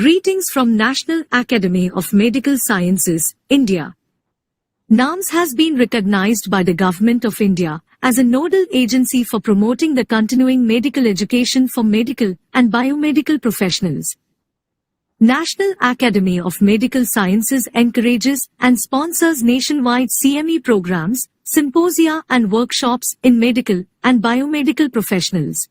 Greetings from National Academy of Medical Sciences, India. NAMS has been recognized by the Government of India as a nodal agency for promoting the continuing medical education for medical and biomedical professionals. National Academy of Medical Sciences encourages and sponsors nationwide CME programs, symposia and workshops in medical and biomedical professionals.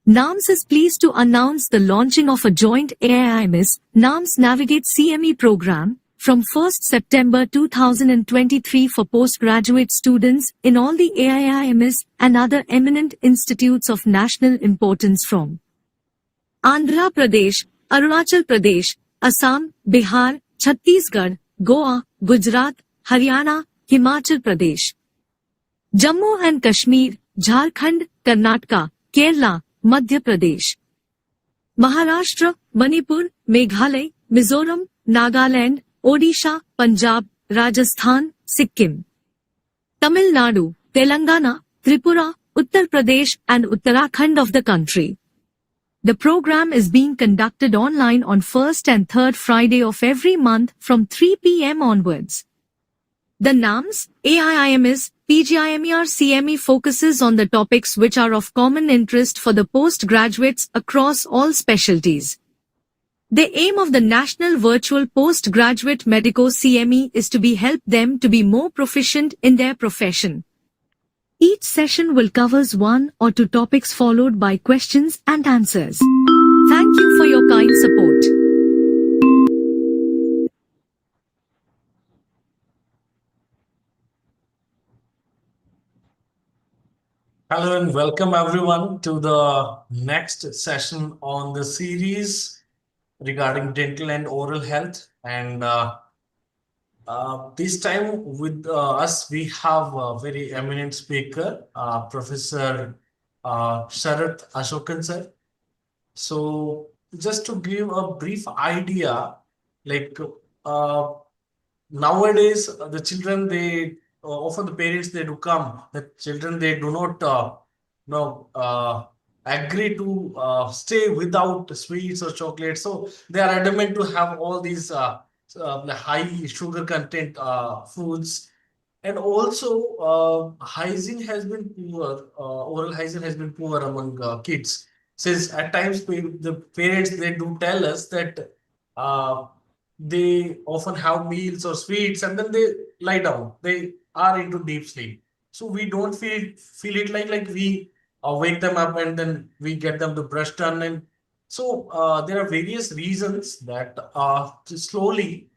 NAMS is pleased to announce the launching of a joint NAIIMS NAMS Navigate CME program from 1st September 2023 for postgraduate students in all the NAIIMS and other eminent institutes of national importance from Andhra Pradesh, Arunachal Pradesh, Assam, Bihar, Chhattisgarh, Goa, Gujarat, Haryana, Himachal Pradesh, Jammu and Kashmir, Jharkhand, Karnataka, Kerala, Madhya Pradesh, Maharashtra, Manipur, Meghalaya, Mizoram, Nagaland, Odisha, Punjab, Rajasthan, Sikkim, Tamil Nadu, Telangana, Tripura, Uttar Pradesh and Uttarakhand of the country. The program is being conducted online on 1st and 3rd Friday of every month from 3 p.m. onwards. The NAMS-AIIMS PGIMER CME focuses on the topics which are of common interest for the postgraduates across all specialties. The aim of the National Virtual Postgraduate Medico CME is to help them to be more proficient in their profession. Each session will cover one or two topics followed by questions and answers. Thank you for your kind support. Hello and welcome everyone to the next session on the series regarding dental and oral health. And this time with us, we have a very eminent speaker, Professor Sharath Ashokan sir. So just to give a brief idea, like nowadays, the children, they often the parents, they do come, the children, they do not agree to stay without sweets or chocolates. So they are adamant to have all these high sugar content foods. And also hygiene has been poor, oral hygiene has been poor among kids. Since at times the parents, they do tell us that they often have meals or sweets and then they lie down. They are into deep sleep. So we don't feel it like we wake them up and then we get them to brush done. And so there are various reasons that slowly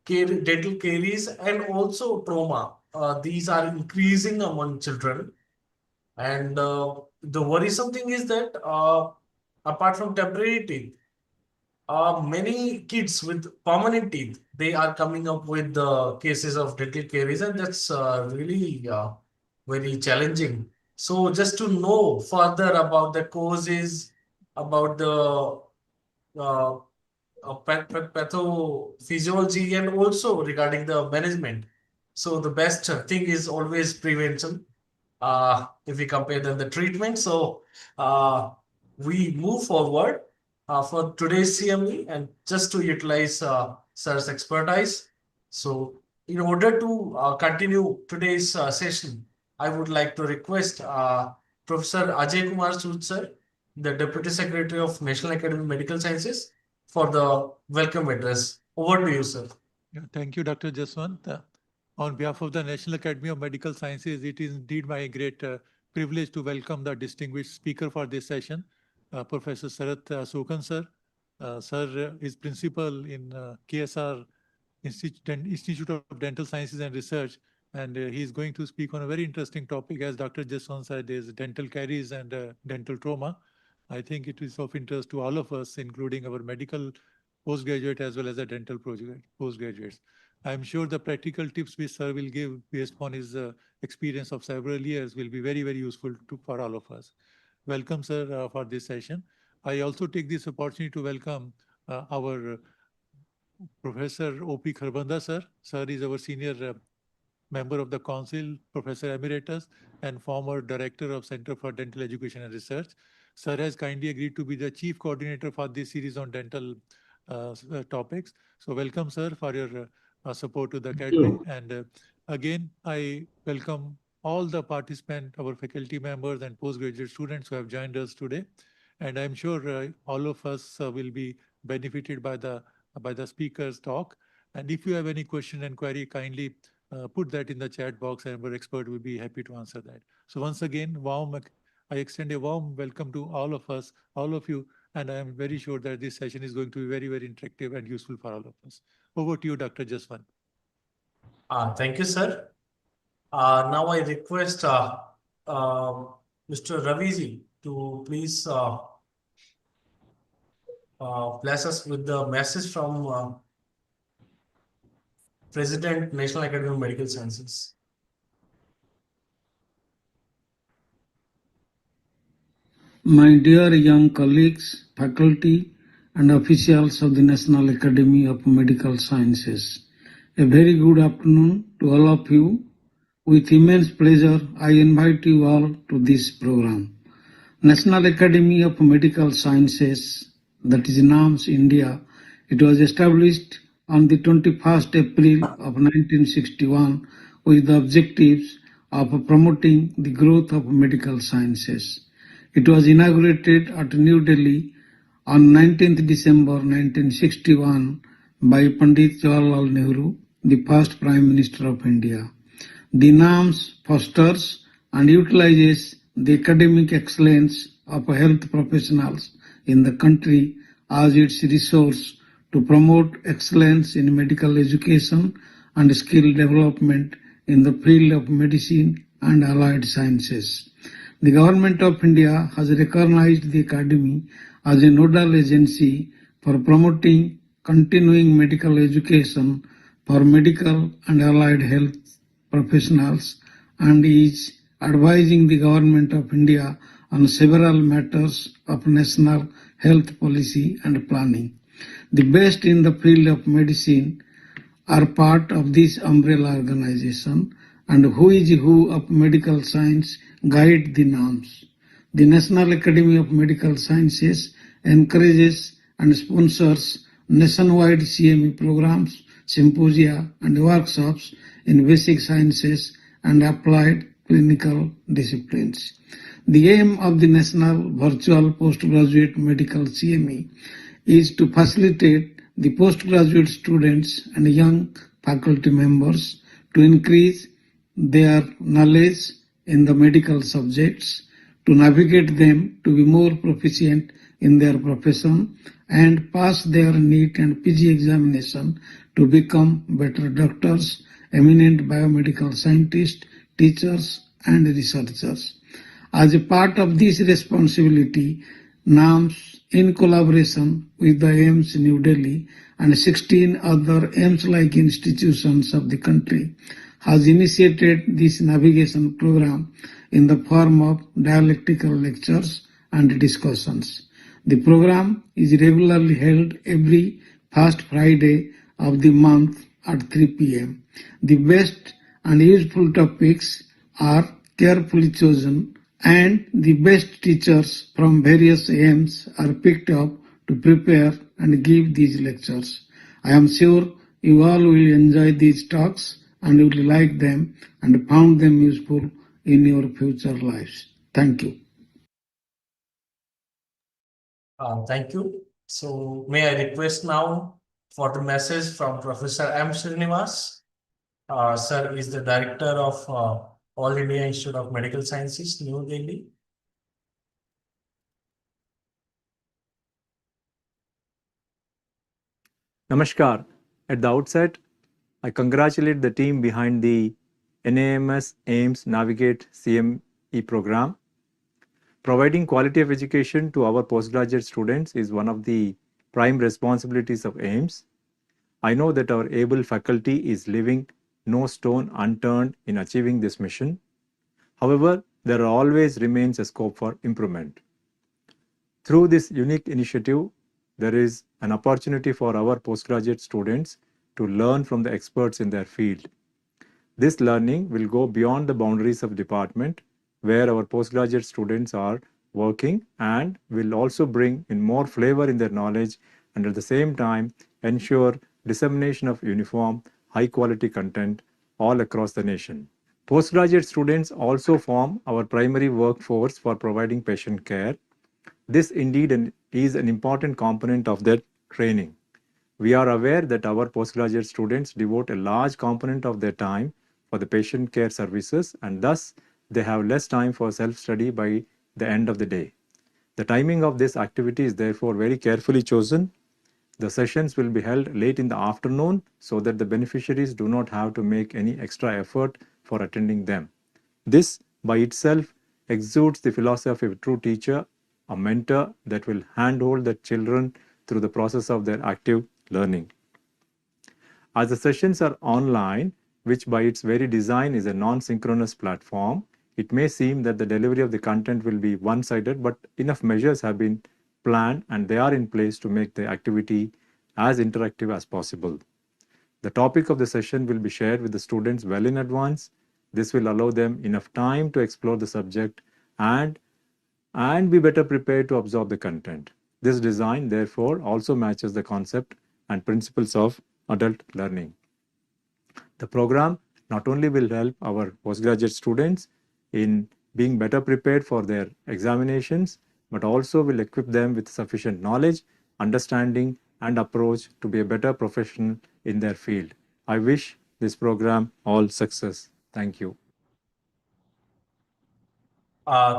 dental caries and also trauma. These are increasing among children. And the worrisome thing is that apart from temporary teeth, many kids with permanent teeth, they are coming up with the cases of dental caries, and that's really very challenging. So just to know further about the causes, about the uh, pathophysiology, and also regarding the management. So the best thing is always prevention. If we compare the treatment, so we move forward for today's CME and just to utilize sir's expertise. So in order to continue today's session, I would like to request Professor Ajay Kumar Sood sir, the Deputy Secretary of National Academy of Medical Sciences, for the welcome address. Over to you, sir. Yeah, thank you, Dr. Jaswant. On behalf of the National Academy of Medical Sciences, it is indeed my great privilege to welcome the distinguished speaker for this session, Professor Sharath Ashokan sir. Sir is principal in KSR Institute of Dental Sciences and Research, and he is going to speak on a very interesting topic. As Dr. Jaswant said, is dental caries and dental trauma. I think it is of interest to all of us, including our medical postgraduate as well as the dental postgraduates. I'm sure the practical tips which sir will give based on his experience of several years will be very, very useful for all of us. Welcome, sir, for this session. I also take this opportunity to welcome our Professor O.P. Kharbanda, sir. Sir is our senior member of the Council, Professor Emeritus, and former Director of Center for Dental Education and Research. Sir has kindly agreed to be the Chief Coordinator for this series on dental topics. So welcome, sir, for your support to the Academy. And again, I welcome all the participants, our faculty members and postgraduate students who have joined us today. And I'm sure all of us will be benefited by the speaker's talk. And if you have any question and query, kindly put that in the chat box and our expert will be happy to answer that. So once again, I extend a warm welcome to all of us, all of you, and I am very sure that this session is going to be very, very interactive and useful for all of us. Over to you, Dr. Jaswant. Thank you, sir. Now I request Mr. Raviji to please bless us with the message from President, National Academy of Medical Sciences. My dear young colleagues, faculty, and officials of the National Academy of Medical Sciences, a very good afternoon to all of you. With immense pleasure, I invite you all to this program. National Academy of Medical Sciences, that is NAMS India, it was established on the 21st April of 1961 with the objectives of promoting the growth of medical sciences. It was inaugurated at New Delhi on 19th December 1961 by Pandit Jawaharlal Nehru, the first Prime Minister of India. The NAMS fosters and utilizes the academic excellence of health professionals in the country as its resource to promote excellence in medical education and skill development in the field of medicine and allied sciences. The Government of India has recognized the Academy as a nodal agency for promoting continuing medical education for medical and allied health professionals and is advising the Government of India on several matters of national health policy and planning. The best in the field of medicine are part of this umbrella organization, and who is who of medical science guide the NAMS. The National Academy of Medical Sciences encourages and sponsors nationwide CME programs, symposia, and workshops in basic sciences and applied clinical disciplines. The aim of the National Virtual Postgraduate Medical CME is to facilitate the postgraduate students and young faculty members to increase their knowledge in the medical subjects, to navigate them to be more proficient in their profession and pass their NEET and PG examination to become better doctors, eminent biomedical scientists, teachers, and researchers. As a part of this responsibility, NAMS, in collaboration with the AIIMS New Delhi and 16 other AIIMS-like institutions of the country, has initiated this navigation program in the form of dialectical lectures and discussions. The program is regularly held every first Friday of the month at 3 p.m. The best and useful topics are carefully chosen, and the best teachers from various AIIMS are picked up to prepare and give these lectures. I am sure you all will enjoy these talks and you will like them and found them useful in your future lives. Thank you. Thank you. So may I request now for the message from Professor M. Srinivas. Sir is the Director of All India Institute of Medical Sciences, New Delhi. Namaskar. At the outset, I congratulate the team behind the NAMS-AIIMS Navigate CME program. Providing quality of education to our postgraduate students is one of the prime responsibilities of AIIMS. I know that our able faculty is leaving no stone unturned in achieving this mission. However, there always remains a scope for improvement. Through this unique initiative, there is an opportunity for our postgraduate students to learn from the experts in their field. This learning will go beyond the boundaries of department where our postgraduate students are working and will also bring in more flavor in their knowledge and at the same time ensure dissemination of uniform, high-quality content all across the nation. Postgraduate students also form our primary workforce for providing patient care. This indeed is an important component of their training. We are aware that our postgraduate students devote a large component of their time for the patient care services, and thus they have less time for self-study by the end of the day. The timing of this activity is therefore very carefully chosen. The sessions will be held late in the afternoon so that the beneficiaries do not have to make any extra effort for attending them. This by itself exudes the philosophy of a true teacher, a mentor that will handhold the children through the process of their active learning. As the sessions are online, which by its very design is a non-synchronous platform, it may seem that the delivery of the content will be one-sided, but enough measures have been planned and they are in place to make the activity as interactive as possible. The topic of the session will be shared with the students well in advance. This will allow them enough time to explore the subject and be better prepared to absorb the content. This design, therefore, also matches the concept and principles of adult learning. The program not only will help our postgraduate students in being better prepared for their examinations, but also will equip them with sufficient knowledge, understanding, and approach to be a better professional in their field. I wish this program all success. Thank you.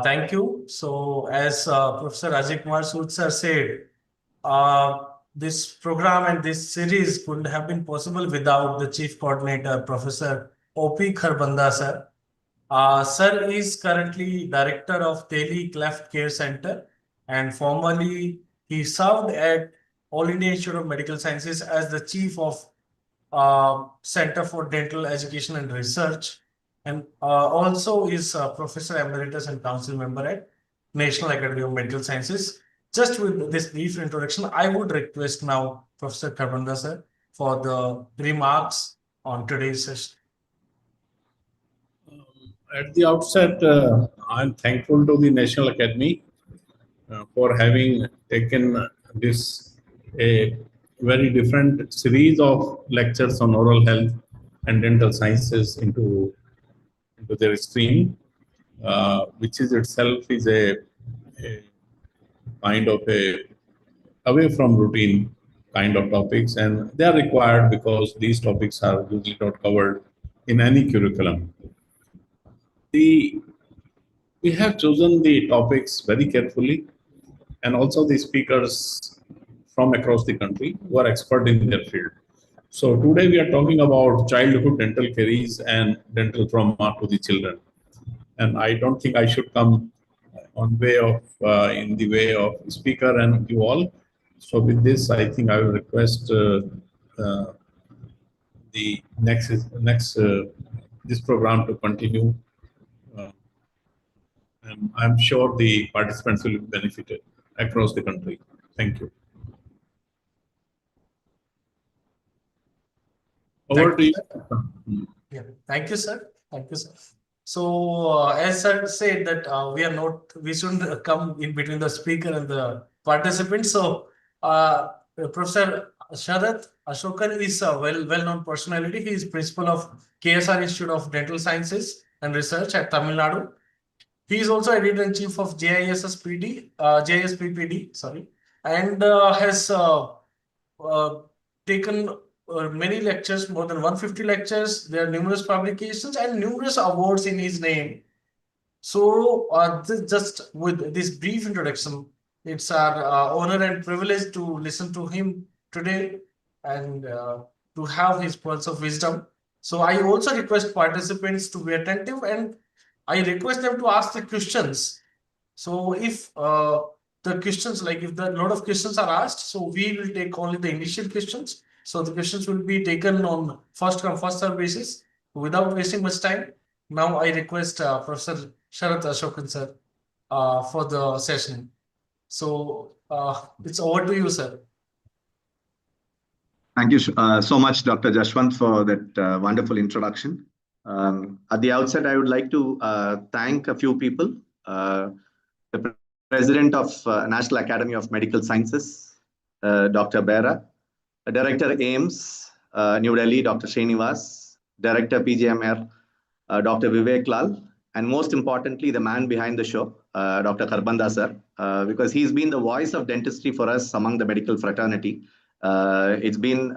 Thank you. So, as Professor Ajay Kumar Sood sir said, this program and this series couldn't have been possible without the Chief Coordinator, Professor O.P. Kharbanda sir. Sir is currently Director of Delhi Cleft Care Center, and formerly he served at All India Institute of Medical Sciences as the Chief of Center for Dental Education and Research, and also is Professor Emeritus and Council Member at National Academy of Medical Sciences. Just with this brief introduction, I would request now Professor Kharbanda sir for the remarks on today's session. At the outset, I'm thankful to the National Academy for having taken this a very different series of lectures on oral health and dental sciences into their stream, which is itself is a kind of a away from routine kind of topics, and they are required because these topics are usually not covered in any curriculum. We have chosen the topics very carefully, and also the speakers from across the country who are expert in their field. So today we are talking about childhood dental caries and dental trauma to the children. And I don't think I should come on way of in the way of speaker and you all. So with this, I think I will request the next this program to continue. And I'm sure the participants will be benefited across the country. Thank you. Over to you. Yeah, thank you, sir. Thank you, sir. So, as sir said that we shouldn't come in between the speaker and the participant. So, Professor Sharath Ashokan is a well-known personality. He is principal of KSR Institute of Dental Sciences and Research at Tamil Nadu. He is also editor-in-chief of JISPPD, sorry, and has taken many lectures, more than 150 lectures. There are numerous publications and numerous awards in his name. So, just with this brief introduction, it's our honor and privilege to listen to him today and to have his pearls of wisdom. So, I also request participants to be attentive and I request them to ask the questions. So, if the questions, like if a lot of questions are asked, so we will take only the initial questions. So, the questions will be taken on first come, first serve basis without wasting much time. Now, I request Professor Sharath Ashokan sir for the session. So, it's over to you, sir. Thank you so much, Dr. Jashwant, for that wonderful introduction. At the outset, I would like to thank a few people. The President of National Academy of Medical Sciences, Dr. Bera, Director AIIMS, New Delhi, Dr. Srinivas, Director PGIMER, Dr. Vivek Lal, and most importantly, the man behind the show, Dr. Karbanda sir, because he's been the voice of dentistry for us among the medical fraternity. It's been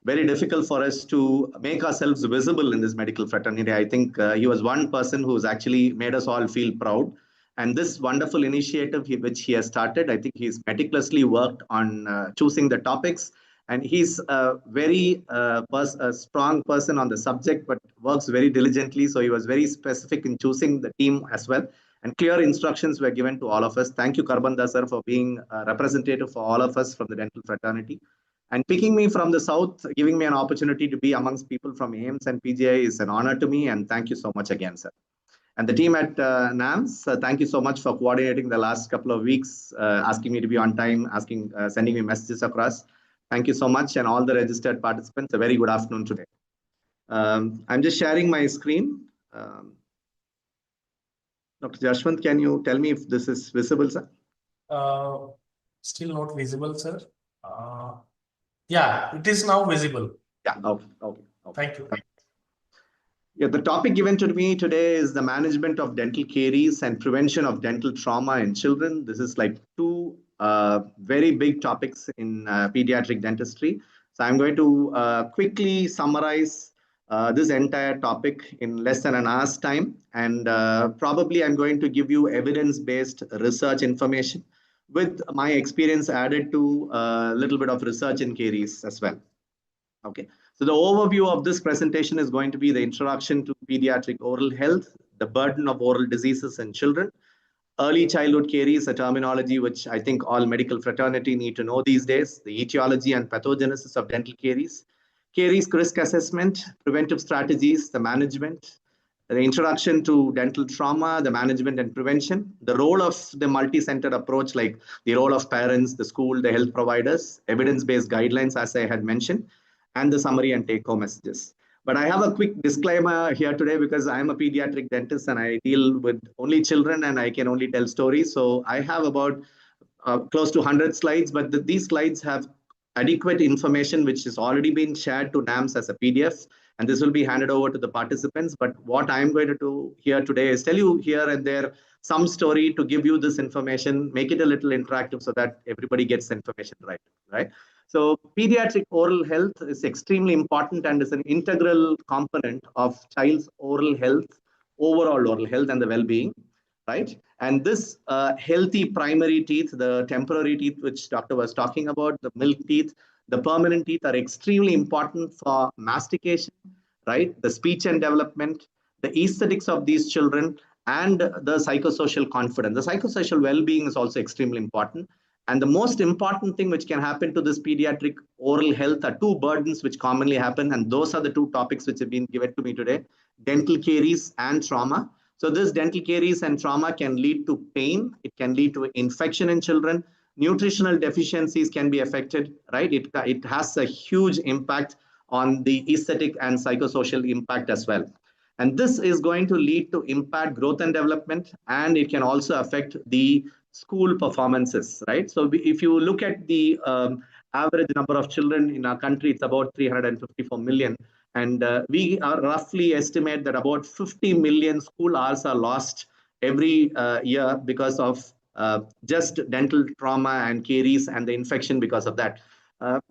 very difficult for us to make ourselves visible in this medical fraternity. I think he was one person who's actually made us all feel proud. And this wonderful initiative which he has started, I think he's meticulously worked on choosing the topics. And he's a very a strong person on the subject, but works very diligently. So he was very specific in choosing the team as well. And clear instructions were given to all of us. Thank you, Karbanda sir, for being a representative for all of us from the dental fraternity. And picking me from the south, giving me an opportunity to be amongst people from AIIMS and PGI is an honor to me. And thank you so much again, sir. And the team at NAMS, thank you so much for coordinating the last couple of weeks, asking me to be on time, sending me messages across. Thank you so much. And all the registered participants, a very good afternoon today. I'm just sharing my screen. Dr. Jashwant, can you tell me if this is visible, sir? Still not visible, sir. Yeah, it is now visible. Yeah, okay. Thank you. Yeah, the topic given to me today is the management of dental caries and prevention of dental trauma in children. This is like two very big topics in pediatric dentistry. So I'm going to quickly summarize this entire topic in less than an hour's time. And probably I'm going to give you evidence-based research information with my experience added to a little bit of research in caries as well. Okay. So the overview of this presentation is going to be the introduction to pediatric oral health, the burden of oral diseases in children, early childhood caries, a terminology which I think all medical fraternity need to know these days, the etiology and pathogenesis of dental caries risk assessment, preventive strategies, the management, the introduction to dental trauma, the management and prevention, the role of the multi-centered approach, like the role of parents, the school, the health providers, evidence-based guidelines, as I had mentioned, and the summary and take-home messages. But I have a quick disclaimer here today because I'm a pediatric dentist and I deal with only children and I can only tell stories. So I have about close to 100 slides, but these slides have adequate information which has already been shared to NAMS as a PDF, and this will be handed over to the participants. But what I'm going to do here today is tell you here and there some story to give you this information, make it a little interactive so that everybody gets the information right? So pediatric oral health is extremely important and is an integral component of child's oral health, overall oral health and the well-being, right? And this healthy primary teeth, the temporary teeth, which doctor was talking about, the milk teeth, the permanent teeth are extremely important for mastication, right? The speech and development, the aesthetics of these children, and the psychosocial confidence. The psychosocial well-being is also extremely important. And the most important thing which can happen to this pediatric oral health are two burdens which commonly happen. And those are the two topics which have been given to me today, dental caries and trauma. So this dental caries and trauma can lead to pain. It can lead to infection in children. Nutritional deficiencies can be affected, right? It has a huge impact on the aesthetic and psychosocial impact as well. And this is going to lead to impact growth and development, and it can also affect the school performances, right? So if you look at the average number of children in our country, it's about 354 million. And we are roughly estimate that about 50 million school hours are lost every year because of just dental trauma and caries and the infection because of that.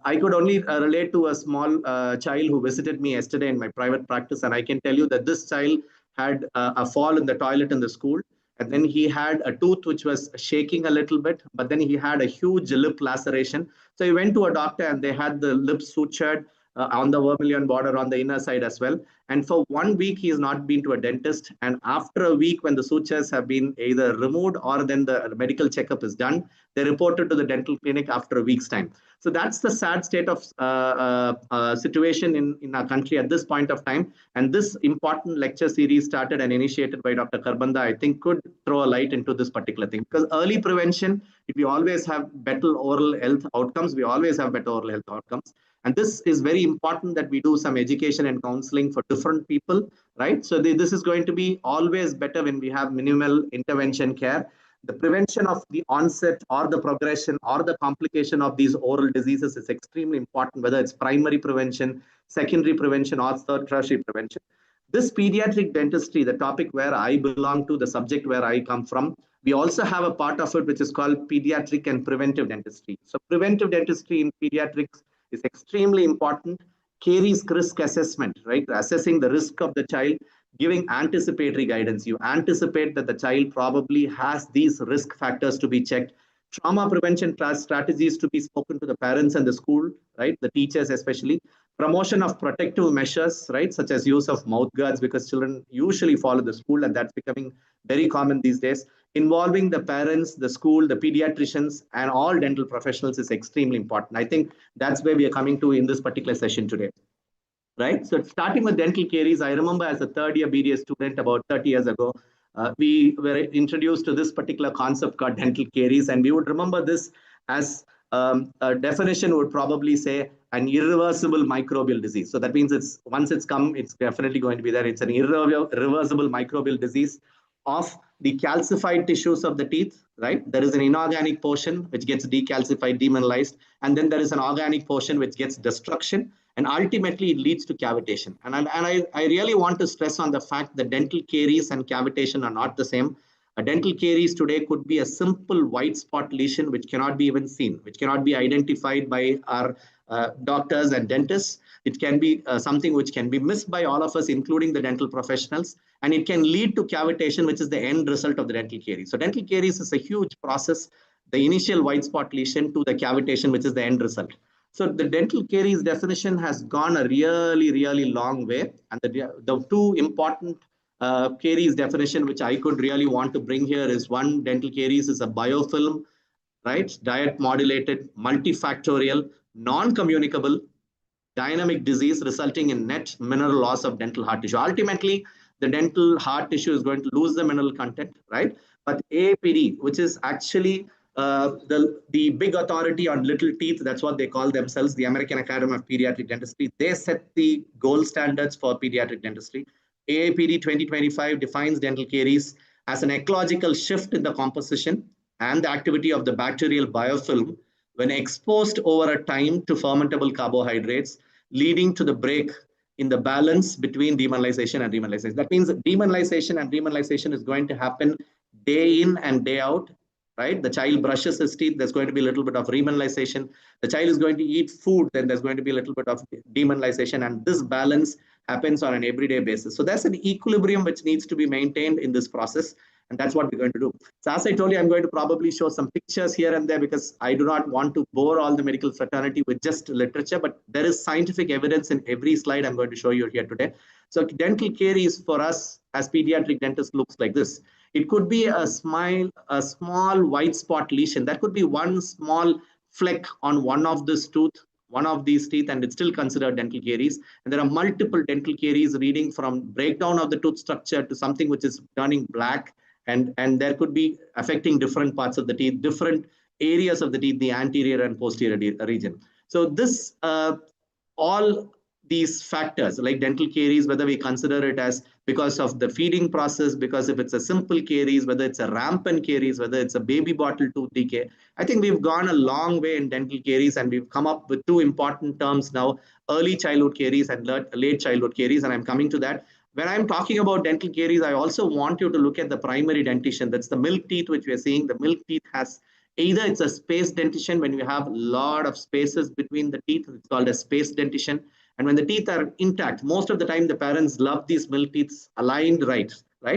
I could only relate to a small child who visited me yesterday in my private practice, and I can tell you that this child had a fall in the toilet in the school, and then he had a tooth which was shaking a little bit, but then he had a huge lip laceration. So he went to a doctor and they had the lip sutured on the vermilion border on the inner side as well. And for 1 week, he has not been to a dentist. And after a week, when the sutures have been either removed or then the medical checkup is done, they reported to the dental clinic after a week's time. So that's the sad state of situation in our country at this point of time. And this important lecture series started and initiated by Dr. Karbanda, I think could throw a light into this particular thing. Because early prevention, if we always have better oral health outcomes, we always have better oral health outcomes. And this is very important that we do some education and counseling for different people, right? So this is going to be always better when we have minimal intervention care. the prevention of the onset or the progression or the complication of these oral diseases is extremely important, whether it's primary prevention, secondary prevention, or tertiary prevention. This pediatric dentistry, the topic where I belong to, the subject where I come from, we also have a part of it which is called pediatric and preventive dentistry. So preventive dentistry in pediatrics is extremely important. Caries risk assessment, right? Assessing the risk of the child, giving anticipatory guidance. You anticipate that the child probably has these risk factors to be checked. Trauma prevention strategies to be spoken to the parents and the school, right? The teachers especially. Promotion of protective measures, right? Such as use of mouth guards, because children usually follow the school and that's becoming very common these days. Involving the parents, the school, the pediatricians, and all dental professionals is extremely important. I think that's where we are coming to in this particular session today. Right. So starting with dental caries, I remember as a third year BDS student about 30 years ago, we were introduced to this particular concept called dental caries. And we would remember this as a definition would probably say an irreversible microbial disease. So that means it's once it's come, it's definitely going to be there. It's an irreversible microbial disease of the calcified tissues of the teeth, right? There is an inorganic portion which gets decalcified, demineralized, and then there is an organic portion which gets destruction. And ultimately, it leads to cavitation. And I really want to stress on the fact that dental caries and cavitation are not the same. A dental caries today could be a simple white spot lesion which cannot be even seen, which cannot be identified by our doctors and dentists. It can be something which can be missed by all of us, including the dental professionals. And it can lead to cavitation, which is the end result of the dental caries. So dental caries is a huge process, the initial white spot lesion to the cavitation, which is the end result. So the dental caries definition has gone a really long way. And the two important caries definition, which I could really want to bring here is one, dental caries is a biofilm, right? Diet modulated, multifactorial, non-communicable, dynamic disease resulting in net mineral loss of dental hard tissue. Ultimately, the dental hard tissue is going to lose the mineral content, right? But AAPD, which is actually the big authority on little teeth, that's what they call themselves, the American Academy of Pediatric Dentistry. They set the gold standards for pediatric dentistry. AAPD 2025 defines dental caries as an ecological shift in the composition and the activity of the bacterial biofilm when exposed over a time to fermentable carbohydrates, leading to the break in the balance between demineralization and remineralization. That means demineralization and remineralization is going to happen day in and day out. Right? The child brushes his teeth, there's going to be a little bit of remineralization. The child is going to eat food, then there's going to be a little bit of demineralization. And this balance happens on an everyday basis. So there's an equilibrium which needs to be maintained in this process. And that's what we're going to do. So as I told you, I'm going to probably show some pictures here and there because I do not want to bore all the medical fraternity with just literature, but there is scientific evidence in every slide I'm going to show you here today. So dental caries for us as pediatric dentists looks like this. It could be a small white spot lesion. That could be one small fleck on one of these teeth, and it's still considered dental caries. And there are multiple dental caries reading from breakdown of the tooth structure to something which is turning black. And there could be affecting different parts of the teeth, different areas of the teeth, the anterior and posterior region. So this all these factors like dental caries, whether we consider it as because of the feeding process, because if it's a simple caries, whether it's a rampant caries, whether it's a baby bottle tooth decay, I think we've gone a long way in dental caries and we've come up with two important terms now, early childhood caries and late childhood caries. And I'm coming to that. When I'm talking about dental caries, I also want you to look at the primary dentition. That's the milk teeth, which we are seeing. The milk teeth has either it's a space dentition when you have a lot of spaces between the teeth. It's called a space dentition. And when the teeth are intact, most of the time the parents love these milk teeth aligned right?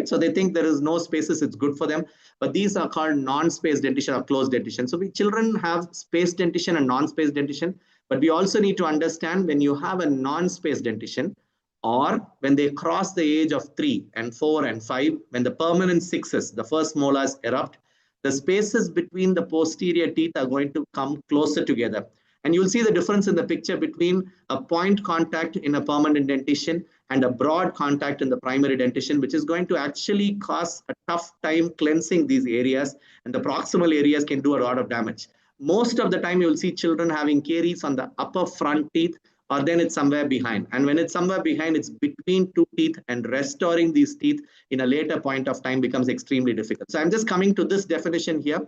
So they think there is no spaces, it's good for them. But these are called non-space dentition or closed dentition. So we children have space dentition and non-space dentition. But we also need to understand when you have a non-space dentition, or when they cross the age of 3 and 4 and 5, when the permanent sixes, the first molars erupt, the spaces between the posterior teeth are going to come closer together. And you'll see the difference in the picture between a point contact in a permanent dentition and a broad contact in the primary dentition, which is going to actually cause a tough time cleansing these areas, and the proximal areas can do a lot of damage. Most of the time, you'll see children having caries on the upper front teeth or then it's somewhere behind. And when it's somewhere behind, it's between two teeth, and restoring these teeth in a later point of time becomes extremely difficult. So I'm just coming to this definition here.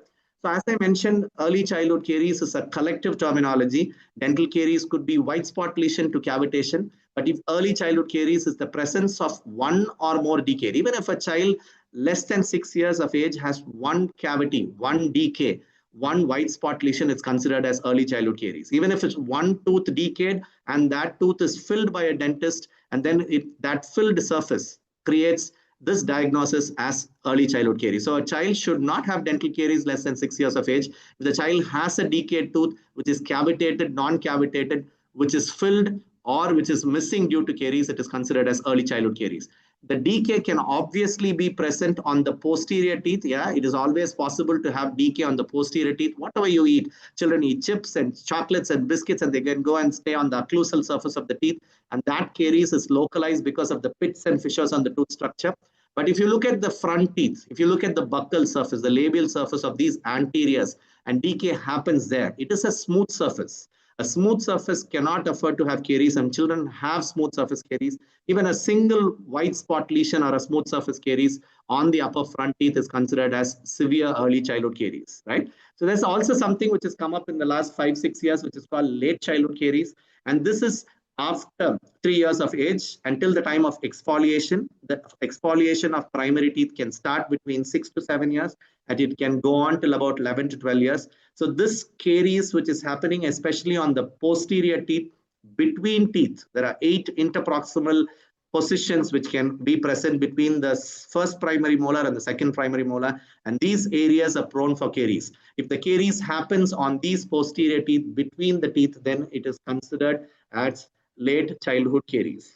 So as I mentioned, early childhood caries is a collective terminology. Dental caries could be white spot lesion to cavitation, but if early childhood caries is the presence of one or more decay, even if a child less than 6 years of age has one cavity, one decay, one white spot lesion, is considered as early childhood caries. Even if it's one tooth decayed and that tooth is filled by a dentist, and then that filled surface creates this diagnosis as early childhood caries. So a child should not have dental caries less than 6 years of age. If the child has a decayed tooth, which is cavitated, non-cavitated, which is filled, or which is missing due to caries, it is considered as early childhood caries. The decay can obviously be present on the posterior teeth. Yeah, it is always possible to have decay on the posterior teeth. Whatever you eat, children eat chips and chocolates and biscuits, and they can go and stay on the occlusal surface of the teeth. And that caries is localized because of the pits and fissures on the tooth structure. But if you look at the front teeth, if you look at the buccal surface, the labial surface of these anteriors, and decay happens there, it is a smooth surface. A smooth surface cannot afford to have caries, and children have smooth surface caries. Even a single white spot lesion or a smooth surface caries on the upper front teeth is considered as severe early childhood caries, right? So there's also something which has come up in the last 5-6 years, which is called late childhood caries. And this is after 3 years of age until the time of exfoliation. The exfoliation of primary teeth can start between 6 to 7 years, and it can go on till about 11 to 12 years. So this caries, which is happening especially on the posterior teeth, between teeth, there are 8 interproximal positions which can be present between the first primary molar and the second primary molar, and these areas are prone for caries. If the caries happens on these posterior teeth between the teeth, then it is considered as late childhood caries.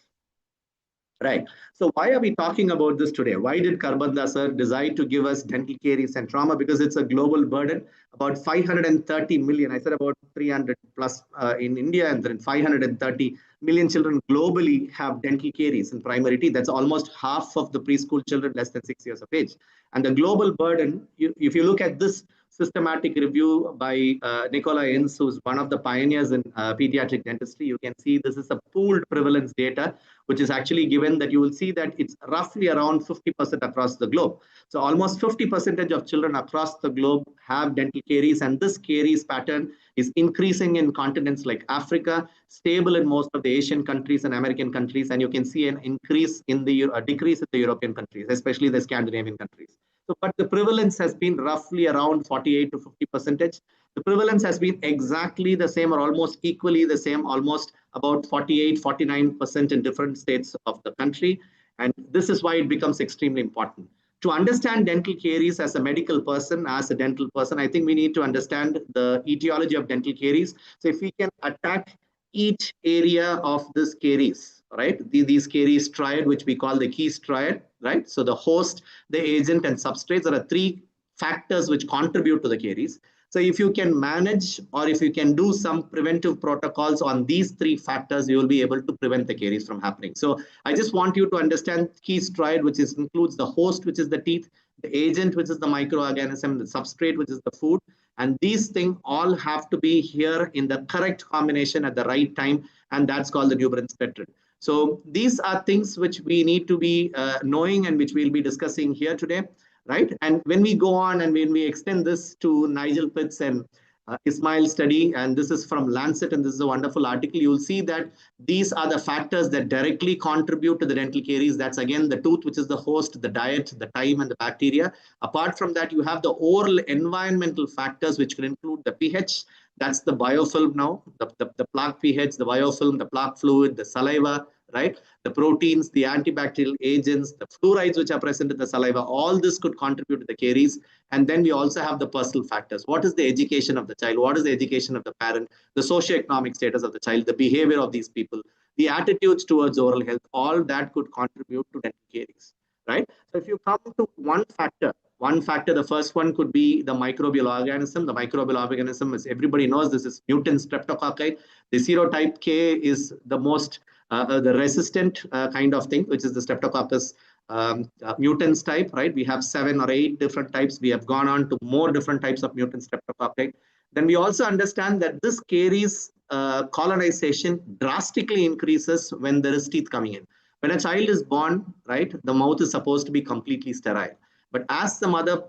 Right. So why are we talking about this today? Why did Karbanda sir decide to give us dental caries and trauma? Because it's a global burden. About 530 million, I said about 300 plus in India, and then 530 million children globally have dental caries in primary teeth. That's almost half of the preschool children less than 6 years of age. And the global burden, if you look at this systematic review by Nicola Inns, who's one of the pioneers in pediatric dentistry, you can see this is a pooled prevalence data, which is actually given that you will see that it's roughly around 50% across the globe. So almost 50% of children across the globe have dental caries, and this caries pattern is increasing in continents like Africa, stable in most of the Asian countries and American countries, and you can see an increase in a decrease in the European countries, especially the Scandinavian countries. So, but the prevalence has been roughly around 48 to 50%. The prevalence has been exactly the same or almost equally the same, almost about 48, 49% in different states of the country. And this is why it becomes extremely important. To understand dental caries as a medical person, as a dental person, I think we need to understand the etiology of dental caries. So if we can attack each area of this caries, right? These caries triad, which we call the Keys triad, right? So the host, the agent, and substrates are 3 factors which contribute to the caries. So if you can manage, or if you can do some preventive protocols on these 3 factors, you will be able to prevent the caries from happening. So I just want you to understand Keys triad, which includes the host, which is the teeth, the agent, which is the microorganism, the substrate, which is the food. And these things all have to be here in the correct combination at the right time, and that's called the Newbern spectrum. So these are things which we need to be knowing, and which we'll be discussing here today, right? And when we go on and when we extend this to Nigel Pitts and Ismail study, and this is from Lancet, and this is a wonderful article, you'll see that these are the factors that directly contribute to the dental caries. That's again the tooth, which is the host, the diet, the time, and the bacteria. Apart from that, you have the oral environmental factors, which can include the pH. That's the biofilm now, the plaque pH, the biofilm, the plaque fluid, the saliva, right? The proteins, the antibacterial agents, the fluorides which are present in the saliva, all this could contribute to the caries. And then we also have the personal factors. What is the education of the child? What is the education of the parent? The socioeconomic status of the child, the behavior of these people, the attitudes towards oral health, all that could contribute to dental caries, right? So if you come to one factor, the first one could be the microbial organism. The microbial organism, as everybody knows, this is mutant streptococci. The serotype K is the most the resistant kind of thing, which is the Streptococcus mutans type, right? We have 7 or 8 different types. We have gone on to more different types of mutant streptococci. Then we also understand that this caries colonization drastically increases when there is teeth coming in. When a child is born, right, the mouth is supposed to be completely sterile. But as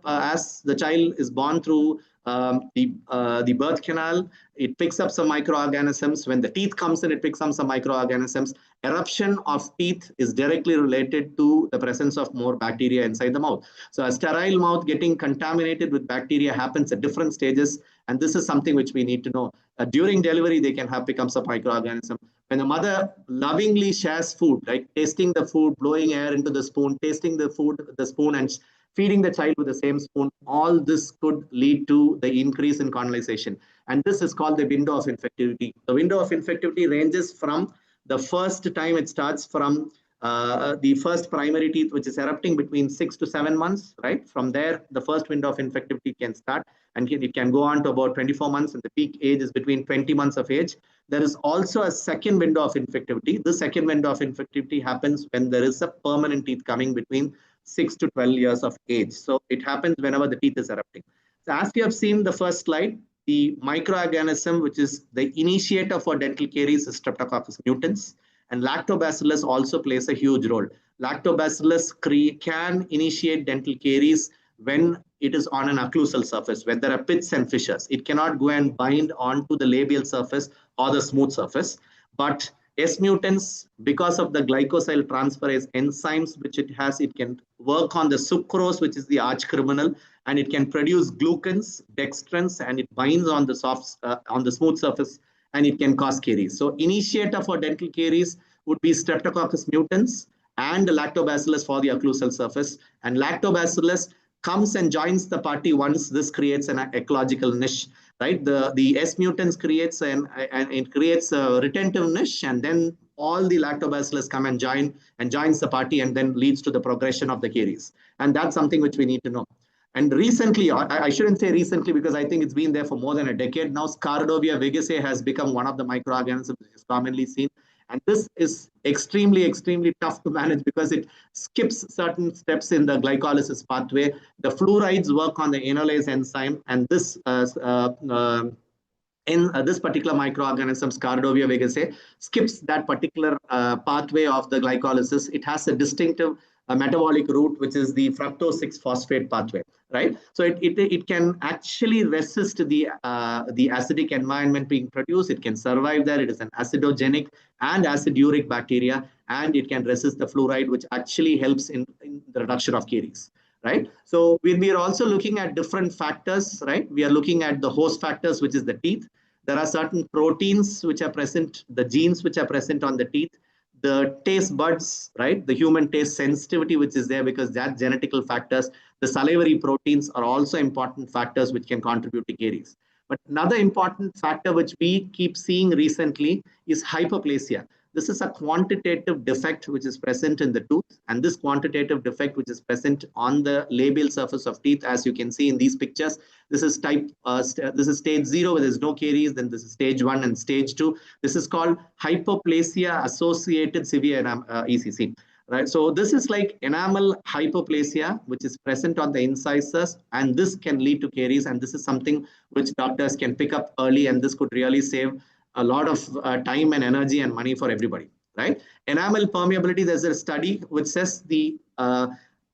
as the child is born through the birth canal, it picks up some microorganisms. When the teeth comes in, it picks up some microorganisms. Eruption of teeth is directly related to the presence of more bacteria inside the mouth. So a sterile mouth getting contaminated with bacteria happens at different stages, and this is something which we need to know. During delivery, they can have become some microorganism. When the mother lovingly shares food, right, tasting the food, blowing air into the spoon, tasting the food, the spoon, and feeding the child with the same spoon, all this could lead to the increase in colonization. And this is called the window of infectivity. The window of infectivity ranges from the first time it starts from the first primary teeth, which is erupting between 6 to 7 months, right? From there, the first window of infectivity can start, and it can go on to about 24 months, and the peak age is between 20 months of age. There is also a second window of infectivity. The second window of infectivity happens when there is a permanent teeth coming between 6 to 12 years of age. So it happens whenever the teeth is erupting. So as you have seen the first slide, the microorganism, which is the initiator for dental caries, is Streptococcus mutans, and lactobacillus also plays a huge role. Lactobacillus can initiate dental caries when it is on an occlusal surface, when there are pits and fissures. It cannot go and bind onto the labial surface or the smooth surface. But S mutants, because of the glycosyl transferase enzymes which it has, it can work on the sucrose, which is the arch criminal, and it can produce glucans, dextrins, and it binds on the on the smooth surface, and it can cause caries. So initiator for dental caries would be Streptococcus mutans and lactobacillus for the occlusal surface. And lactobacillus comes and joins the party once this creates an ecological niche, right? The S mutants creates and it creates a retentive niche, and then all the lactobacillus come and joins the party, and then leads to the progression of the caries. And that's something which we need to know. And recently, I shouldn't say recently because I think it's been there for more than a decade now, Scardovia vigaceae has become one of the microorganisms which is commonly seen. And this is extremely, extremely tough to manage because it skips certain steps in the glycolysis pathway. The fluorides work on the enolase enzyme, and this this particular microorganism, Scardovia vigaceae, skips that particular pathway of the glycolysis. It has a distinctive metabolic route, which is the fructose 6-phosphate pathway, right? So it can actually resist the acidic environment being produced. It can survive there. It is an acidogenic and acidiuric bacteria, and it can resist the fluoride, which actually helps in the reduction of caries. Right. So we are also looking at different factors, right? We are looking at the host factors, which is the teeth. There are certain proteins which are present, the genes which are present on the teeth, the taste buds, right? The human taste sensitivity, which is there because that genetical factors. The salivary proteins are also important factors which can contribute to caries. But another important factor which we keep seeing recently is hypoplasia. This is a quantitative defect which is present in the tooth, and this quantitative defect which is present on the labial surface of teeth, as you can see in these pictures. This is this is stage 0 where there's no caries. Then this is stage 1 and stage 2. This is called hypoplasia associated severe ECC. Right, so this is like enamel hypoplasia, which is present on the incisors, and this can lead to caries. And this is something which doctors can pick up early, and this could really save a lot of time and energy and money for everybody, right? Enamel permeability, there's a study which says the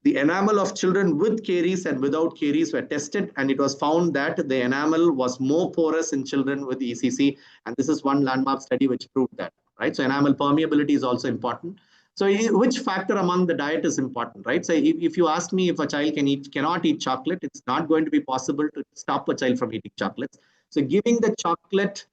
enamel of children with caries and without caries were tested, and it was found that the enamel was more porous in children with ECC, and this is one landmark study which proved that, right? So enamel permeability is also important. So which factor among the diet is important, right? So if you ask me if a child cannot eat chocolate, it's not going to be possible to stop a child from eating chocolates. So giving the chocolate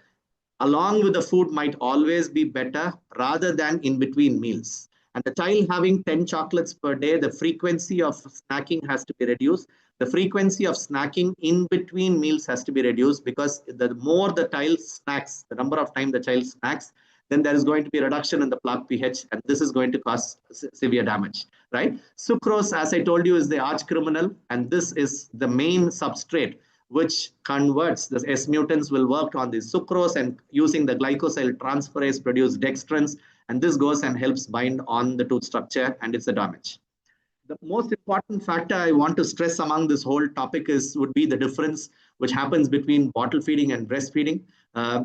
along with the food might always be better rather than in between meals. And the child having 10 chocolates per day, the frequency of snacking has to be reduced. The frequency of snacking in between meals has to be reduced, because the more the child snacks, the number of time the child snacks, then there is going to be a reduction in the plaque pH, and this is going to cause severe damage, right? Sucrose, as I told you, is the arch criminal, and this is the main substrate which converts. The S mutants will work on the sucrose, and using the glycosyl transferase produce dextrins, and this goes and helps bind on the tooth structure, and it's a damage. the most important factor I want to stress among this whole topic would be the difference which happens between bottle feeding and breastfeeding.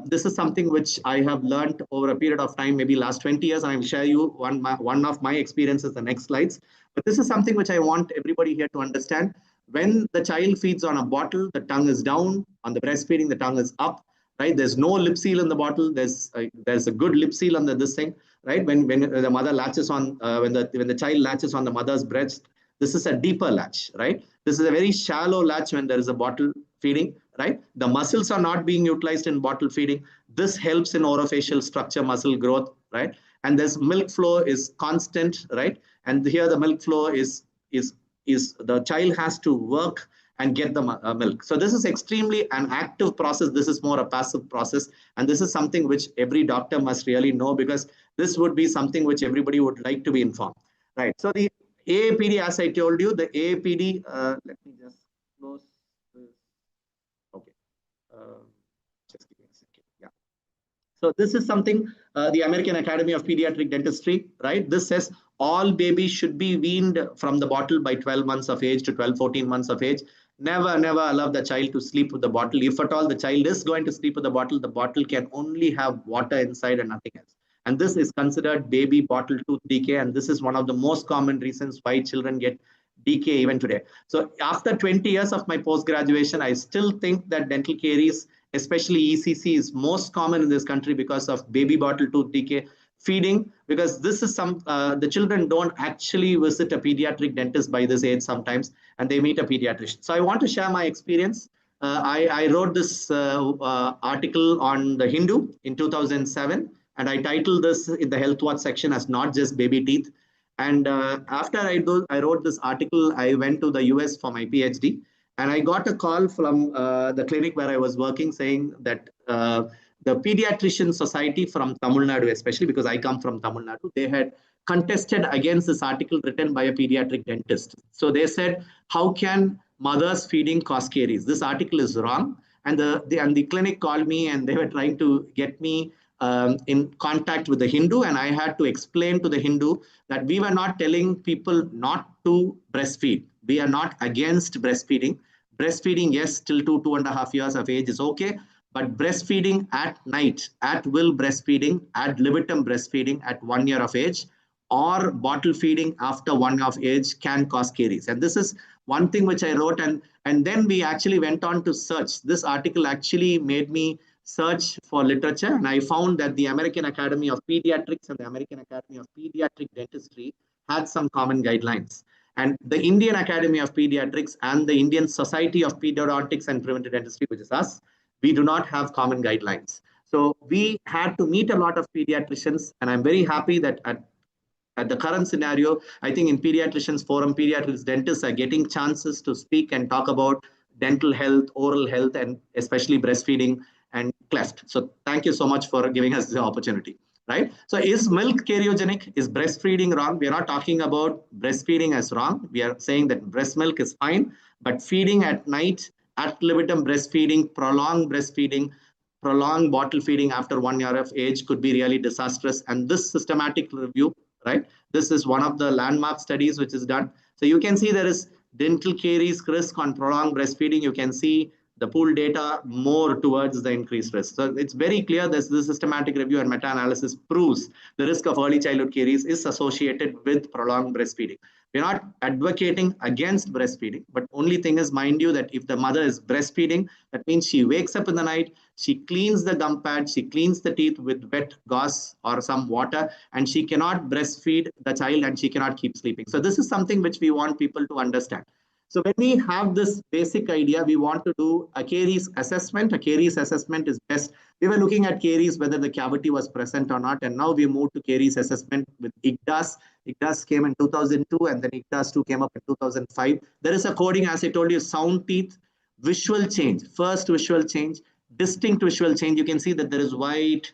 This is something which I have learned over a period of time, maybe last 20 years, and I will share you one of my experiences the next slides. But this is something which I want everybody here to understand. When the child feeds on a bottle, the tongue is down. On the breastfeeding, the tongue is up. Right? There's no lip seal in the bottle. There's a good lip seal on this thing. Right? When the mother latches on, when the child latches on the mother's breast, this is a deeper latch. Right? This is a very shallow latch when there is a bottle feeding. Right? The muscles are not being utilized in bottle feeding. This helps in orofacial structure muscle growth. Right? And this milk flow is constant. Right? And here the milk flow is the child has to work and get the milk. So this is extremely an active process. This is more a passive process. And this is something which every doctor must really know, because this would be something which everybody would like to be informed. Right. So the AAPD, as I told you, the AAPD, let me just close this. Okay. Just give me a second. Yeah. So this is something, the American Academy of Pediatric Dentistry, right? This says all babies should be weaned from the bottle by 12 months of age to 12, 14 months of age. Never allow the child to sleep with the bottle. If at all the child is going to sleep with the bottle can only have water inside and nothing else. And this is considered baby bottle tooth decay. And this is one of the most common reasons why children get decay even today. So after 20 years of my post-graduation, I still think that dental caries, especially ECC, is most common in this country because of baby bottle tooth decay. Feeding, because this is the children don't actually visit a pediatric dentist by this age sometimes, and they meet a pediatrician. So I want to share my experience. I wrote this article on the Hindu in 2007, and I titled this in the Health Watch section as Not Just Baby Teeth. And after I wrote this article, I went to the US for my PhD, and I got a call from the clinic where I was working saying that the Pediatrician Society from Tamil Nadu, especially because I come from Tamil Nadu, they had contested against this article written by a pediatric dentist. So they said, how can mothers feeding cause caries? This article is wrong. And the clinic called me and they were trying to get me in contact with the Hindu. And I had to explain to the Hindu that we were not telling people not to breastfeed. We are not against breastfeeding. Breastfeeding, yes, till 2.5 years of age is okay. But breastfeeding at night, at will breastfeeding, ad libitum breastfeeding at 1 year of age, or bottle feeding after 1 year of age can cause caries. And this is one thing which I wrote. And then we actually went on to search. This article actually made me search for literature. And I found that the American Academy of Pediatrics and the American Academy of Pediatric Dentistry had some common guidelines. And the Indian Academy of Pediatrics and the Indian Society of Pediatrics and Preventive Dentistry, which is us, we do not have common guidelines. So we had to meet a lot of pediatricians, and I'm very happy that at the current scenario, I think in Pediatricians Forum, pediatrics dentists are getting chances to speak and talk about dental health, oral health, and especially breastfeeding and cleft. So thank you so much for giving us the opportunity. Right? So is milk cariogenic? Is breastfeeding wrong? We are not talking about breastfeeding as wrong. We are saying that breast milk is fine, but feeding at night, ad libitum breastfeeding, prolonged bottle feeding after 1 year of age could be really disastrous. And this systematic review, right? This is one of the landmark studies which is done. So you can see there is dental caries risk on prolonged breastfeeding. You can see the pooled data more towards the increased risk. So it's very clear that this systematic review and meta-analysis proves the risk of early childhood caries is associated with prolonged breastfeeding. We're not advocating against breastfeeding, but only thing is, mind you, that if the mother is breastfeeding, that means she wakes up in the night, she cleans the gum pad, she cleans the teeth with wet gauze or some water, and she cannot breastfeed the child and she cannot keep sleeping. So this is something which we want people to understand. So when we have this basic idea, we want to do a caries assessment. A caries assessment is best. We were looking at caries, whether the cavity was present or not. And now we moved to caries assessment with IGDAS. IGDAS came in 2002 and then IGDAS 2 came up in 2005. There is a coding, as I told you, sound teeth, visual change, first visual change, distinct visual change. You can see that there is white,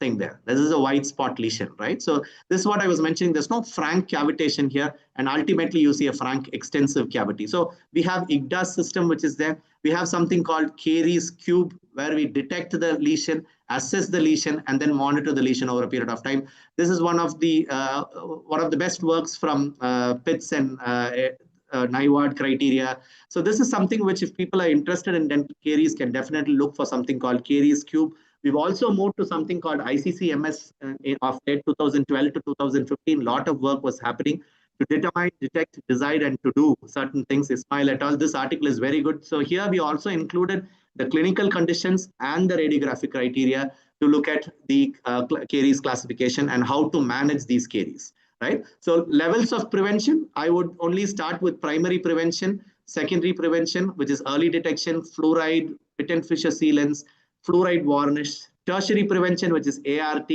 thing there. This is a white spot lesion, right? So this is what I was mentioning. There's no frank cavitation here, and ultimately you see a frank extensive cavity. So we have IGDAS system, which is there. We have something called Caries cube, where we detect the lesion, assess the lesion, and then monitor the lesion over a period of time. This is one of the best works from Pitts and NIWAD criteria. So this is something which, if people are interested in dental caries, can definitely look for something called Caries cube. We've also moved to something called ICC-MS of 2012 to 2015. A lot of work was happening to determine, detect, decide, and to do certain things. Ismail et al. This article is very good. So here we also included the clinical conditions and the radiographic criteria to look at the caries classification and how to manage these caries. Right? So levels of prevention, I would only start with primary prevention, secondary prevention, which is early detection, fluoride, patent fissure sealants, fluoride varnish, tertiary prevention, which is ART,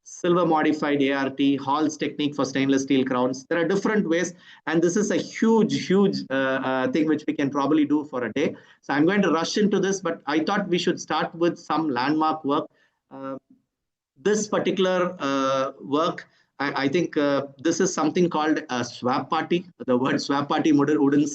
silver modified ART, Hall's technique for stainless steel crowns. There are different ways, and this is a huge thing which we can probably do for a day. So I'm going to rush into this, but I thought we should start with some landmark work. This particular work, I think this is something called a swap party. The word swap party wouldn't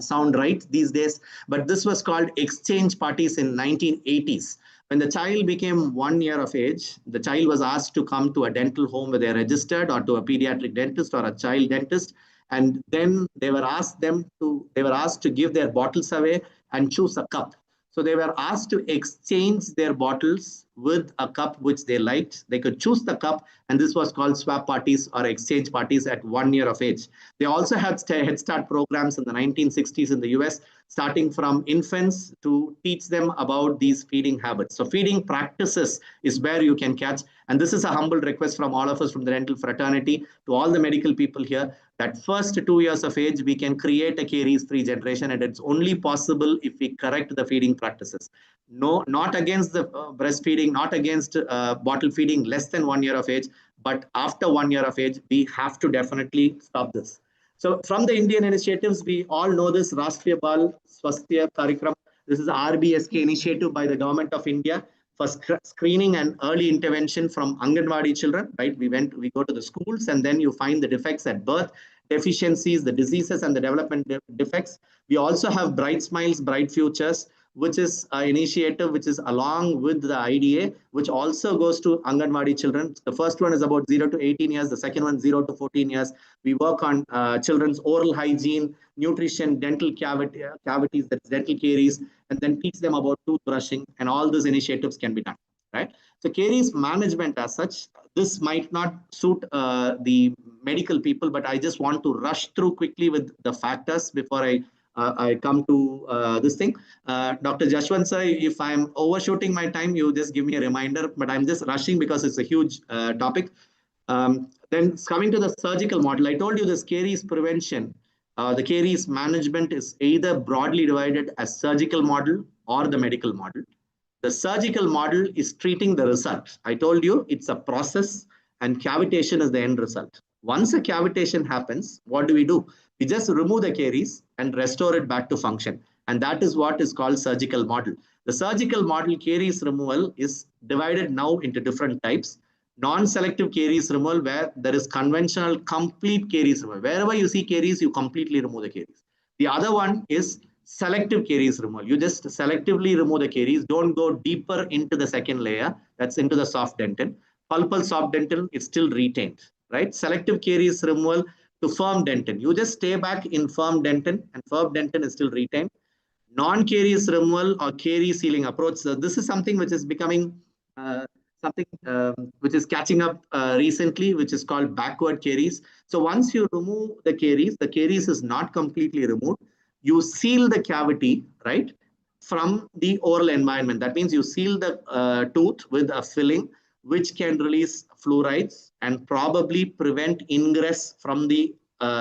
sound right these days, but this was called exchange parties in 1980s. When the child became 1 year of age, the child was asked to come to a dental home where they're registered, or to a pediatric dentist or a child dentist, and then they were asked to give their bottles away and choose a cup. So they were asked to exchange their bottles with a cup which they liked. They could choose the cup, and this was called swap parties or exchange parties at 1 year of age. They also had Head Start programs in the 1960s in the US, starting from infants to teach them about these feeding habits. So feeding practices is where you can catch. And this is a humble request from all of us from the dental fraternity to all the medical people here, that first 2 years of age, we can create a caries-free generation, and it's only possible if we correct the feeding practices. No, not against the breastfeeding, not against bottle feeding less than 1 year of age, but after 1 year of age, we have to definitely stop this. So from the Indian initiatives, we all know this Rashtriya Bal Swasthya Karikram. This is RBSK initiative by the government of India for screening and early intervention from Anganwadi children, right? We go to the schools, and then you find the defects at birth, deficiencies, the diseases, and the development defects. We also have Bright Smiles, Bright Futures, which is an initiative which is along with the IDA, which also goes to Anganwadi children. The first one is about 0 to 18 years. The second one, 0 to 14 years. We work on children's oral hygiene, nutrition, dental cavities, that's dental caries, and then teach them about toothbrushing, and all these initiatives can be done, right? So caries management as such, this might not suit the medical people, but I just want to rush through quickly with the factors before I come to this thing. Dr. Jashwant sir, if I'm overshooting my time, you just give me a reminder, but I'm just rushing because it's a huge topic. Then coming to the surgical model, I told you this caries prevention, the caries management is either broadly divided as surgical model or the medical model. The surgical model is treating the result. I told you it's a process, and cavitation is the end result. Once a cavitation happens, what do? We just remove the caries and restore it back to function. And that is what is called surgical model. The surgical model caries removal is divided now into different types. Non-selective caries removal, where there is conventional complete caries removal. Wherever you see caries, you completely remove the caries. The other one is selective caries removal. You just selectively remove the caries. Don't go deeper into the second layer. That's into the soft dentin. Pulpal soft dentin is still retained, right? Selective caries removal to firm dentin. You just stay back in firm dentin, and firm dentin is still retained. Non-caries removal or caries sealing approach. So this is something which is becoming something which is catching up recently, which is called backward caries. So once you remove the caries is not completely removed. You seal the cavity, right, from the oral environment. That means you seal the tooth with a filling, which can release fluorides and probably prevent ingress from the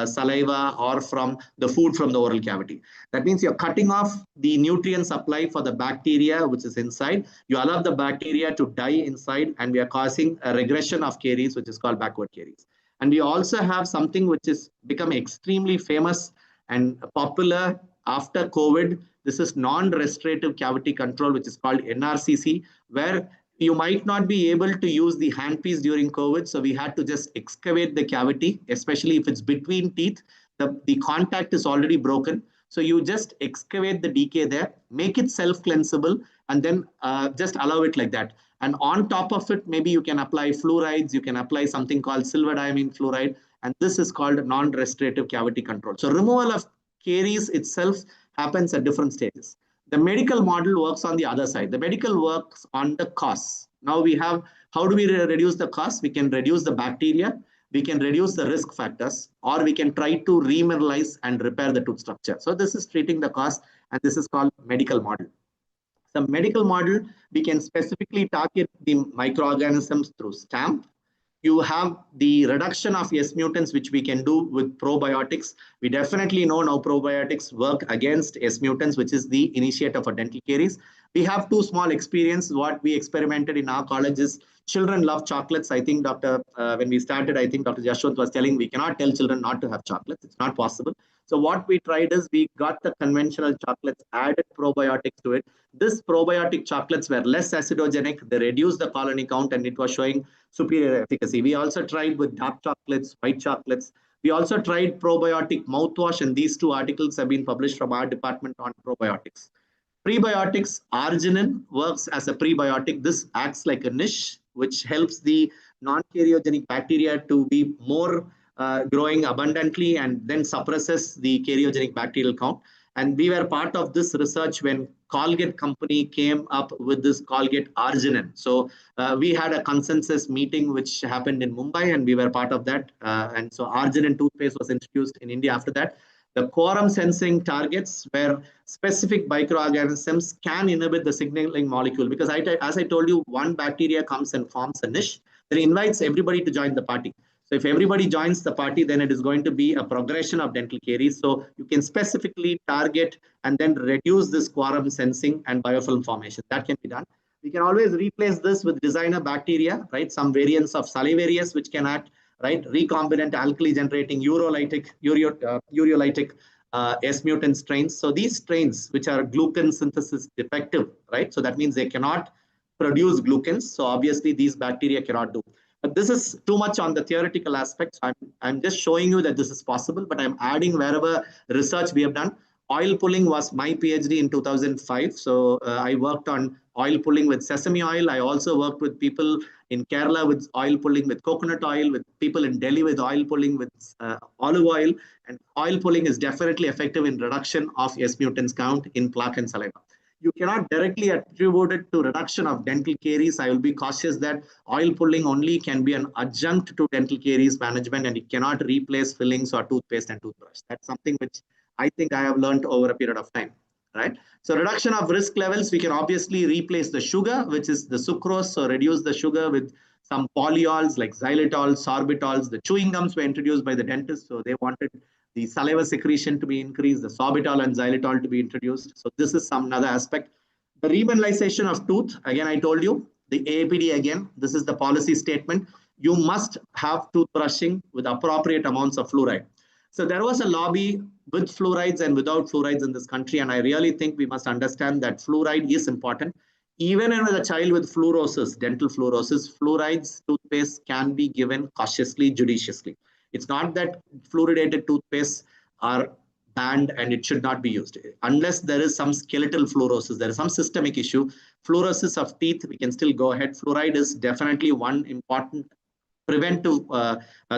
saliva or from the food from the oral cavity. That means you're cutting off the nutrient supply for the bacteria which is inside. You allow the bacteria to die inside, and we are causing a regression of caries, which is called backward caries. And we also have something which is become extremely famous and popular after COVID. This is non-restorative cavity control, which is called NRCC, where You might not be able to use the handpiece during COVID, so we had to just excavate the cavity, especially if it's between teeth. The contact is already broken. So you just excavate the decay there, make it self-cleansable, and then just allow it like that. And on top of it, maybe you can apply fluorides, you can apply something called silver diamine fluoride, and this is called non-restorative cavity control. So removal of caries itself happens at different stages. The medical model works on the other side. The medical works on the costs. Now we have, how do we reduce the costs? We can reduce the bacteria, we can reduce the risk factors, or we can try to remineralize and repair the tooth structure. So this is treating the cost, and this is called medical model. The medical model, we can specifically target the microorganisms through STAMP. You have the reduction of S mutants, which we can do with probiotics. We definitely know now probiotics work against S mutants, which is the initiator for dental caries. We have two small experiences. What we experimented in our college is children love chocolates. I think when we started, I think Dr. Jashwant was telling we cannot tell children not to have chocolates. It's not possible. So what we tried is we got the conventional chocolates, added probiotics to it. This probiotic chocolates were less acidogenic. They reduced the colony count, and it was showing superior efficacy. We also tried with dark chocolates, white chocolates. We also tried probiotic mouthwash, and these two articles have been published from our department on probiotics. Prebiotics, arginine works as a prebiotic. This acts like a niche, which helps the non-karyogenic bacteria to be more growing abundantly and then suppresses the karyogenic bacterial count. And we were part of this research when Colgate company came up with this Colgate arginine. So we had a consensus meeting which happened in Mumbai, and we were part of that. And so arginine toothpaste was introduced in India after that. The quorum sensing targets where specific microorganisms can inhibit the signaling molecule, because as I told you, one bacteria comes and forms a niche, then invites everybody to join the party. So if everybody joins the party, then it is going to be a progression of dental caries. So you can specifically target and then reduce this quorum sensing and biofilm formation. That can be done. We can always replace this with designer bacteria, right? Some variants of salivarius which can act, right? Recombinant alkali generating ureolytic S mutant strains. So these strains, which are glucan synthesis defective, right? So that means they cannot produce glucans. So obviously these bacteria cannot do. But this is too much on the theoretical aspect. So I'm just showing you that this is possible, but I'm adding wherever research we have done. Oil pulling was my PhD in 2005. So I worked on oil pulling with sesame oil. I also worked with people in Kerala with oil pulling with coconut oil, with people in Delhi with oil pulling with olive oil. And oil pulling is definitely effective in reduction of S mutants count in plaque and saliva. You cannot directly attribute it to reduction of dental caries. I will be cautious that oil pulling only can be an adjunct to dental caries management, and it cannot replace fillings or toothpaste and toothbrush. That's something which I think I have learned over a period of time, right? So reduction of risk levels, we can obviously replace the sugar, which is the sucrose. So reduce the sugar with some polyols like xylitol, sorbitols. The chewing gums were introduced by the dentist, so they wanted the saliva secretion to be increased, the sorbitol and xylitol to be introduced. So this is some another aspect. The remineralization of tooth, again, I told you, the AAPD again, this is the policy statement. You must have toothbrushing with appropriate amounts of fluoride. So there was a lobby with fluorides and without fluorides in this country, and I really think we must understand that fluoride is important. Even in a child with fluorosis, dental fluorosis, fluorides toothpaste can be given cautiously, judiciously. It's not that fluoridated toothpaste are banned and it should not be used. Unless there is some skeletal fluorosis, there is some systemic issue. Fluorosis of teeth, we can still go ahead. Fluoride is definitely one important preventive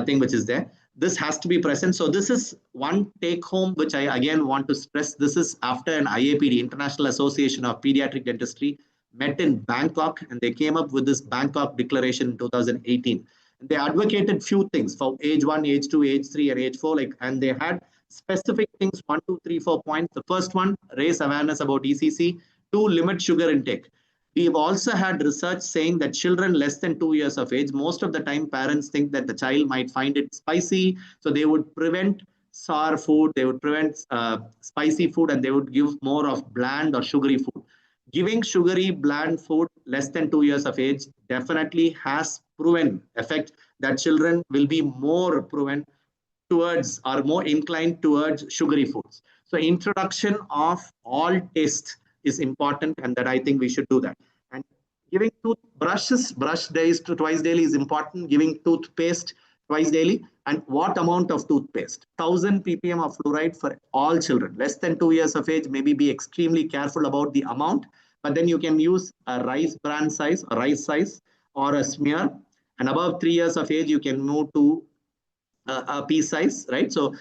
thing which is there. This has to be present. So this is one take home, which I again want to stress. This is after an IAPD, International Association of Pediatric Dentistry, met in Bangkok, and they came up with this Bangkok Declaration in 2018. They advocated few things for age 1, age 2, age 3, and age 4, and they had specific things, 1, 2, 3, 4 points. The first one, raise awareness about ECC. 2, limit sugar intake. We've also had research saying that children less than 2 years of age, most of the time parents think that the child might find it spicy, so they would prevent sour food, they would prevent spicy food, and they would give more of bland or sugary food. Giving sugary, bland food less than 2 years of age definitely has proven effect that children will be more proven towards or more inclined towards sugary foods. So introduction of all taste is important, and that I think we should do that. And Giving toothbrushes, brush days to twice daily is important. Giving toothpaste twice daily. And what amount of toothpaste? 1000 ppm of fluoride for all children. Less than 2 years of age, maybe be extremely careful about the amount. But then you can use a rice bran size, a rice size, or a smear. And above 3 years of age, you can move to a pea size, right? So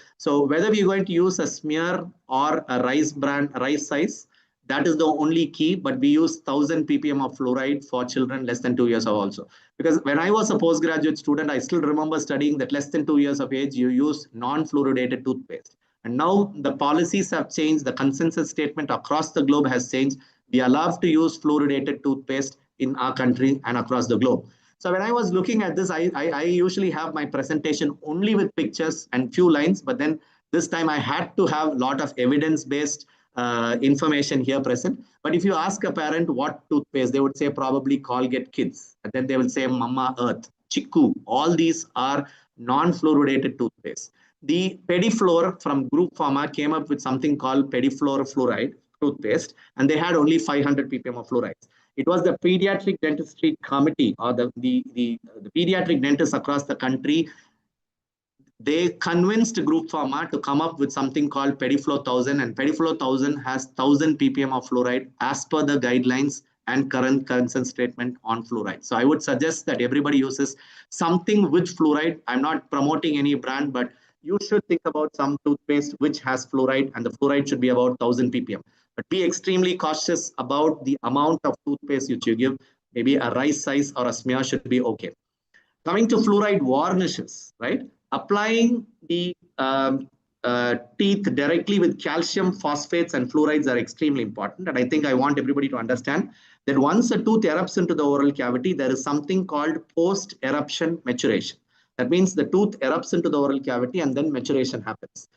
whether we're going to use a smear or a rice size, that is the only key. But we use 1000 ppm of fluoride for children less than 2 years of also. Because when I was a postgraduate student, I still remember studying that less than 2 years of age, you use non-fluoridated toothpaste. And now the policies have changed. The consensus statement across the globe has changed. We are allowed to use fluoridated toothpaste in our country and across the globe. So when I was looking at this, I usually have my presentation only with pictures and few lines, but then this time I had to have a lot of evidence-based information here present. But if you ask a parent what toothpaste, they would say probably Colgate Kids. And then they will say Mama Earth, Chiku. All these are non-fluoridated toothpaste. The Pediflor from Group Pharma came up with something called Pediflor fluoride toothpaste, and they had only 500 ppm of fluorides. It was the pediatric dentistry committee, or the pediatric dentists across the country. They convinced Group Pharma to come up with something called Pediflor 1000, and Pediflor 1000 has 1000 ppm of fluoride as per the guidelines and current consent statement on fluoride. So I would suggest that everybody uses something with fluoride. I'm not promoting any brand, but you should think about some toothpaste which has fluoride, and the fluoride should be about 1000 ppm. But be extremely cautious about the amount of toothpaste which you give. Maybe a rice size or a smear should be okay. Coming to fluoride varnishes, right? Applying the teeth directly with calcium, phosphates, and fluorides are extremely important. And I think I want everybody to understand that once a tooth erupts into the oral cavity, there is something called post-eruption maturation. That means the tooth erupts into the oral cavity and then maturation happens.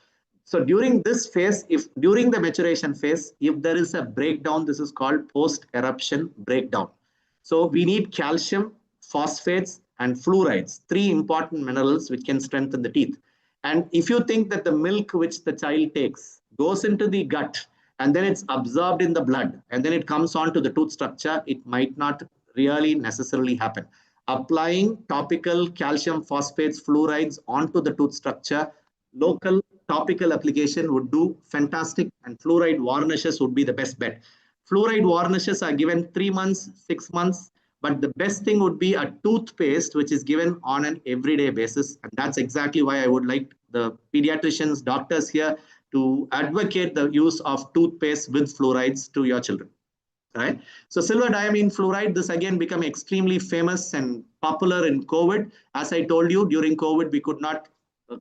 So during this phase, if during the maturation phase, if there is a breakdown, this is called post-eruption breakdown. So we need calcium, phosphates, and fluorides, 3 important minerals which can strengthen the teeth. And if you think that the milk which the child takes goes into the gut and then it's absorbed in the blood and then it comes on to the tooth structure, it might not really necessarily happen. Applying topical calcium, phosphates, fluorides onto the tooth structure, local topical application would do fantastic, and fluoride varnishes would be the best bet. Fluoride varnishes are given 3 months, 6 months, but the best thing would be a toothpaste which is given on an everyday basis. And that's exactly why I would like the pediatricians, doctors here to advocate the use of toothpaste with fluorides to your children. Right? So silver diamine fluoride, this again became extremely famous and popular in COVID. As I told you, during COVID, we could not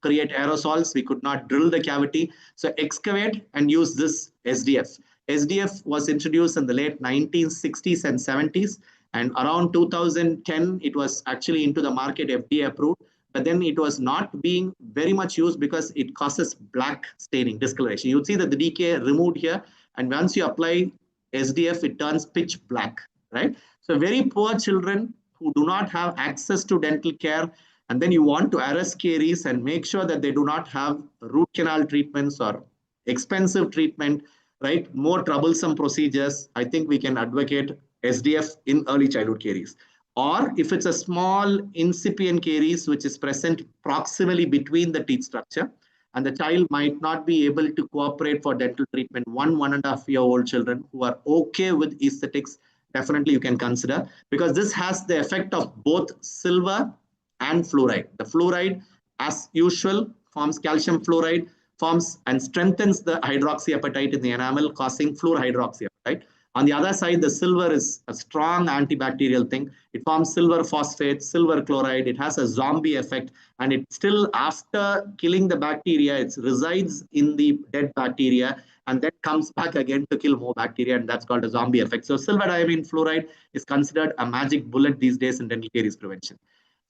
create aerosols. We could not drill the cavity. So excavate and use this SDF. SDF was introduced in the late 1960s and 70s. And around 2010, it was actually into the market, FDA approved. But then it was not being very much used because it causes black staining, discoloration. You would see that the decay removed here. And once you apply SDF, it turns pitch black, right? So very poor children who do not have access to dental care, and then you want to arrest caries and make sure that they do not have root canal treatments or expensive treatment, right? More troublesome procedures. I think we can advocate SDF in early childhood caries. Or if it's a small incipient caries which is present proximally between the teeth structure, and the child might not be able to cooperate for dental treatment, 1.5-year-old children who are okay with aesthetics, definitely you can consider, because this has the effect of both silver and fluoride. The fluoride, as usual, forms calcium fluoride, forms and strengthens the hydroxyapatite in the enamel, causing fluorohydroxyapatite. On the other side, the silver is a strong antibacterial thing. It forms silver phosphate, silver chloride. It has a zombie effect, and it still, after killing the bacteria, it resides in the dead bacteria and then comes back again to kill more bacteria, and that's called a zombie effect. So silver diamine fluoride is considered a magic bullet these days in dental caries prevention.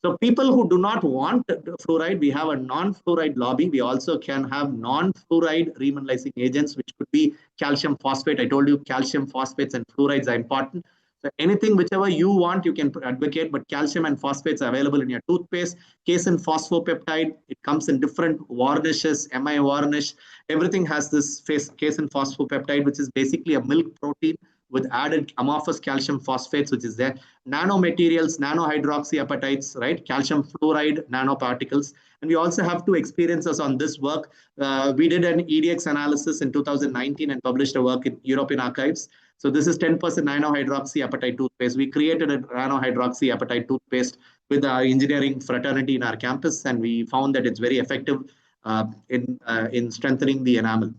So people who do not want fluoride, we have a non-fluoride lobby. We also can have non-fluoride remineralizing agents, which could be calcium phosphate. I told you calcium phosphates and fluorides are important. So anything, whichever you want, you can advocate, but calcium and phosphates are available in your toothpaste. Casein phosphopeptide, it comes in different varnishes, MI varnish. Everything has this casein phosphopeptide, which is basically a milk protein with added amorphous calcium phosphates, which is there, nanomaterials, nanohydroxyapatites, right, calcium fluoride nanoparticles. And we also have two experiences on this work. We did an EDX analysis in 2019 and published a work in European Archives. So this is 10% nanohydroxyapatite toothpaste. We created a nanohydroxyapatite toothpaste with our engineering fraternity in our campus, and we found that it's very effective in strengthening the enamel.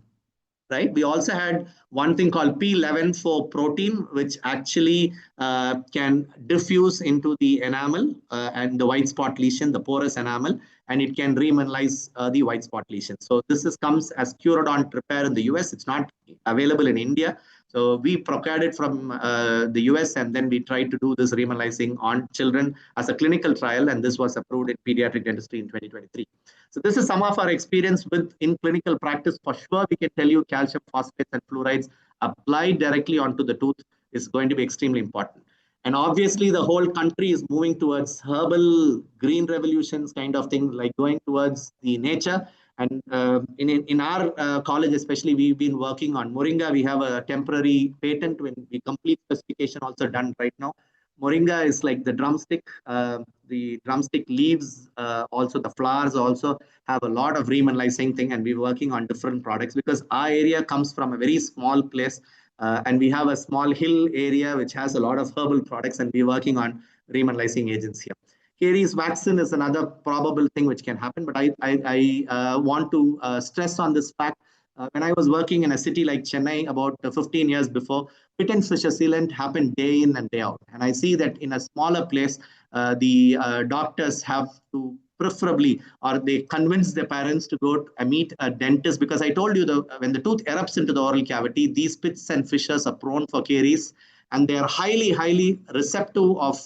Right. We also had one thing called P11 for protein, which actually can diffuse into the enamel and the white spot lesion, the porous enamel, and it can remineralize the white spot lesion. So this comes as Curodont repair in the US. It's not available in India. So we procured it from the US, and then we tried to do this remineralizing on children as a clinical trial, and this was approved in pediatric dentistry in 2023. So this is some of our experience with in clinical practice. For sure, we can tell you calcium phosphates and fluorides applied directly onto the tooth is going to be extremely important. And obviously, the whole country is moving towards herbal green revolutions kind of thing, like going towards the nature. And in our college, especially, we've been working on Moringa. We have a temporary patent when we complete specification also done right now. Moringa is like the drumstick leaves, also the flowers also have a lot of remineralizing thing, and we're working on different products because our area comes from a very small place, and we have a small hill area which has a lot of herbal products, and we're working on remineralizing agents here. Caries vaccine is another probable thing which can happen, but I want to stress on this fact. When I was working in a city like Chennai about 15 years before, pit and fissure sealant happened day in and day out. And I see that in a smaller place, the doctors have to preferably, or they convince their parents to go meet a dentist, because I told you that when the tooth erupts into the oral cavity, these pits and fissures are prone for caries, and they are highly, highly receptive of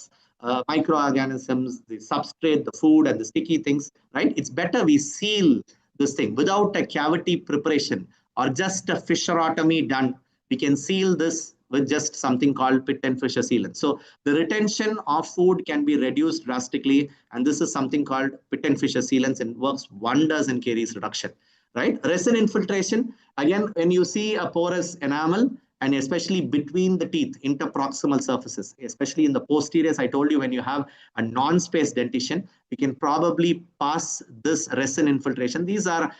microorganisms, the substrate, the food, and the sticky things, right? It's better we seal this thing without a cavity preparation or just a fissurotomy done. We can seal this with just something called pit and fissure sealant. So the retention of food can be reduced drastically, and this is something called pit and fissure sealants, and works wonders in caries reduction, right? Resin infiltration, again, when you see a porous enamel, and especially between the teeth, interproximal surfaces, especially in the posteriors, I told you when you have a non-space dentition, we can probably pass this resin infiltration. These are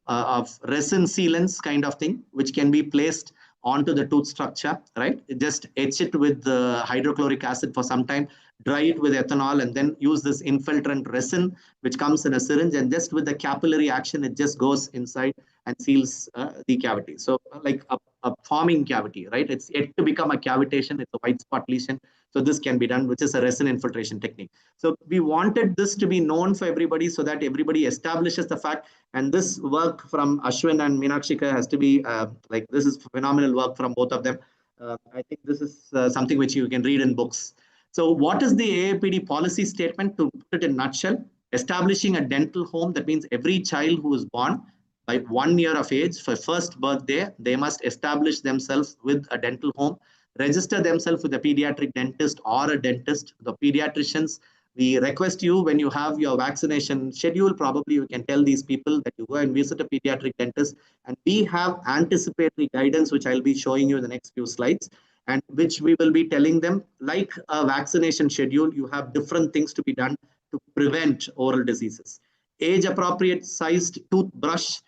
of resin sealants kind of thing, which can be placed onto the tooth structure, right? Just etch it with the hydrochloric acid for some time, dry it with ethanol, and then use this infiltrant resin, which comes in a syringe, and just with the capillary action, it just goes inside and seals the cavity. So like a forming cavity, right? It's yet to become a cavitation. It's a white spot lesion. So this can be done, which is a resin infiltration technique. So we wanted this to be known for everybody so that everybody establishes the fact. And this work from Ashwin and Meenakshika has to be like, this is phenomenal work from both of them. I think this is something which you can read in books. So what is the AAPD policy statement? To put it in a nutshell, establishing a dental home, that means every child who is born by 1 year of age, for first birthday, they must establish themselves with a dental home, register themselves with a pediatric dentist or a dentist. The pediatricians, we request you, when you have your vaccination schedule, probably you can tell these people that you go and visit a pediatric dentist, and we have anticipatory guidance, which I'll be showing you in the next few slides, and which we will be telling them, like a vaccination schedule, you have different things to be done to prevent oral diseases. Age appropriate sized toothbrush,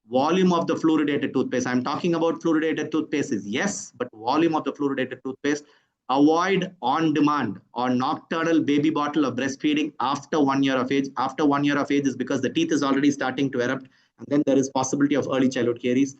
volume of the fluoridated toothpaste. I'm talking about fluoridated toothpaste is yes, but volume of the fluoridated toothpaste. Avoid on-demand or nocturnal baby bottle of breastfeeding after 1 year of age. After 1 year of age is because the teeth is already starting to erupt, and then there is possibility of early childhood caries.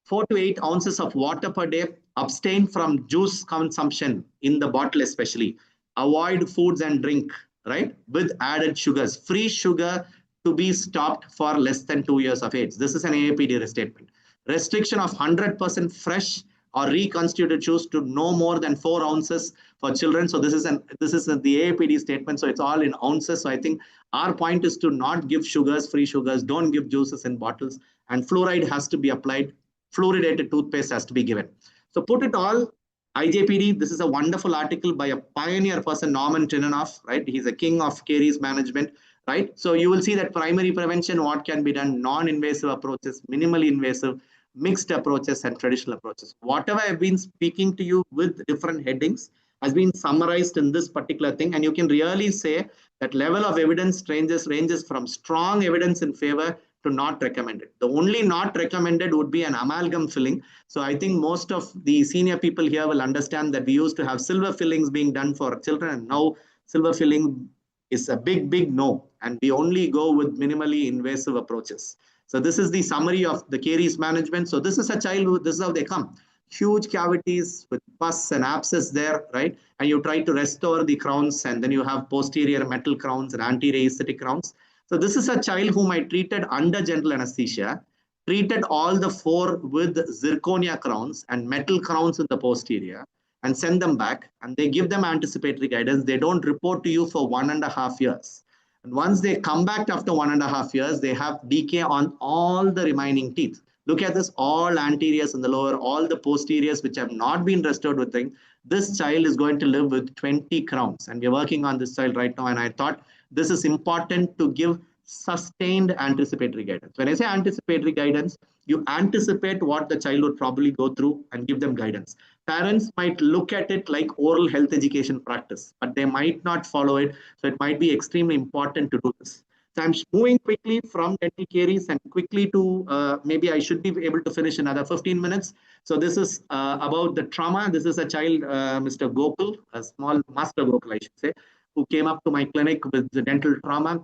4 to 8 ounces of water per day. Abstain from juice consumption in the bottle especially. Avoid foods and drink, right, with added sugars. Free sugar to be stopped for less than 2 years of age. This is an AAPD statement. Restriction of 100% fresh or reconstituted juice to no more than 4 ounces for children. So this is the AAPD statement. So it's all in ounces. So I think our point is to not give sugars, free sugars. Don't give juices in bottles. And fluoride has to be applied. Fluoridated toothpaste has to be given. So put it all, IJPD, this is a wonderful article by a pioneer person, Norman Trininoff, right? He's a king of caries management, right? So you will see that primary prevention, what can be done, non-invasive approaches, minimally invasive, mixed approaches and traditional approaches. Whatever I've been speaking to you with different headings has been summarized in this particular thing. And you can really say that level of evidence ranges from strong evidence in favor to not recommended. The only not recommended would be an amalgam filling. So I think most of the senior people here will understand that we used to have silver fillings being done for children, and now silver filling is a big no. And we only go with minimally invasive approaches. So this is the summary of the caries management. So this is a child who, this is how they come. Huge cavities with pus and abscess there, right? And you try to restore the crowns, and then you have posterior metal crowns and anterior aesthetic crowns. So this is a child whom I treated under general anesthesia, treated all the 4 with zirconia crowns and metal crowns in the posterior, and send them back, and they give them anticipatory guidance. They don't report to you for 1.5 years. And once they come back after 1.5 years, they have decay on all the remaining teeth. Look at this, all anteriors in the lower, all the posteriors which have not been restored with thing. This child is going to live with 20 crowns, and we're working on this child right now. And I thought this is important to give sustained anticipatory guidance. When I say anticipatory guidance, you anticipate what the child would probably go through and give them guidance. Parents might look at it like oral health education practice, but they might not follow it. So it might be extremely important to do this. So I'm moving quickly from dental caries and quickly to maybe I should be able to finish another 15 minutes. So this is about the trauma. This is a child, Mr. Gokul, a small Master Gokul, I should say, who came up to my clinic with the dental trauma.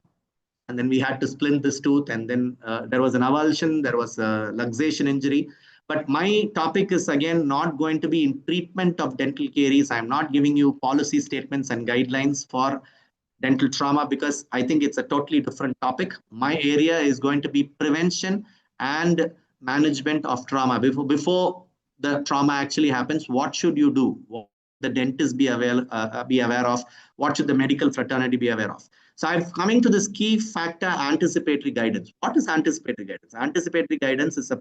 And then we had to splint this tooth, and then there was an avulsion, there was a luxation injury. But my topic is again not going to be in treatment of dental caries. I'm not giving you policy statements and guidelines for dental trauma because I think it's a totally different topic. My area is going to be prevention and management of trauma. Before the trauma actually happens, what should you do? What the dentist be aware of? What should the medical fraternity be aware of? So I'm coming to this key factor, anticipatory guidance. What is anticipatory guidance? Anticipatory guidance is a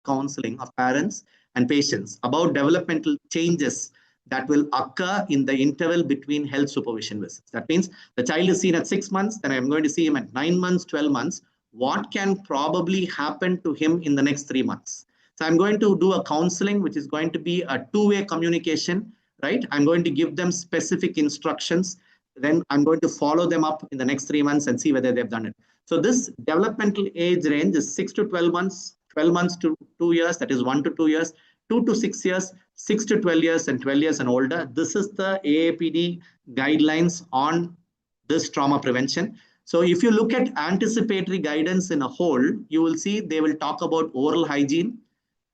counseling of parents and patients about developmental changes that will occur in the interval between health supervision visits. That means the child is seen at 6 months, then I'm going to see him at 9 months, 12 months. What can probably happen to him in the next 3 months? So I'm going to do a counseling, which is going to be a two-way communication, right? I'm going to give them specific instructions. Then I'm going to follow them up in the next 3 months and see whether they've done it. So this developmental age range is 6 to 12 months, 12 months to 2 years, that is 1 to 2 years, 2 to 6 years, 6 to 12 years, and 12 years and older. This is the AAPD guidelines on this trauma prevention. So if you look at anticipatory guidance in a whole, you will see they will talk about oral hygiene,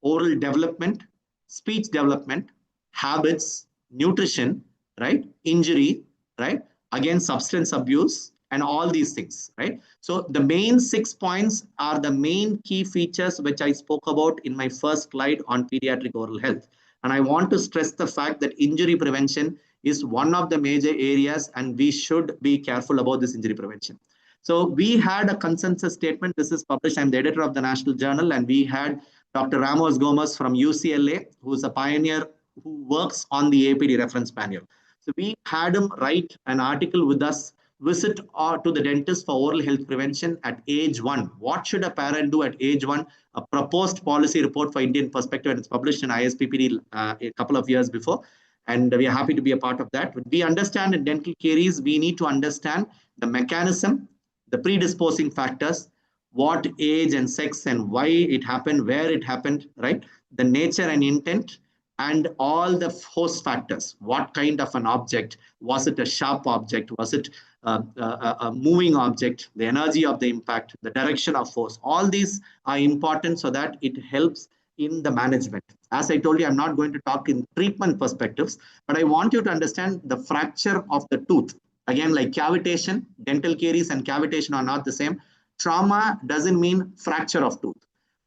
oral development, speech development, habits, nutrition, right? Injury, right? Again, substance abuse and all these things, right? So the main 6 points are the main key features which I spoke about in my first slide on pediatric oral health. And I want to stress the fact that injury prevention is one of the major areas, and we should be careful about this injury prevention. So we had a consensus statement. This is published. I'm the editor of the National Journal, and we had Dr. Ramos Gomez from UCLA, who's a pioneer who works on the APD reference manual. So we had him write an article with us, visit to the dentist for oral health prevention at age 1. What should a parent do at age 1? A proposed policy report for Indian perspective, and it's published in ISPPD a couple of years before. And we are happy to be a part of that. But we understand in dental caries, we need to understand the mechanism, the predisposing factors, what age and sex and why it happened, where it happened, right? The nature and intent, and all the host factors. What kind of an object? Was it a sharp object? Was it a moving object? The energy of the impact, the direction of force. All these are important so that it helps in the management. As I told you, I'm not going to talk in treatment perspectives, but I want you to understand the fracture of the tooth. Again, like cavitation, dental caries and cavitation are not the same. Trauma doesn't mean fracture of tooth.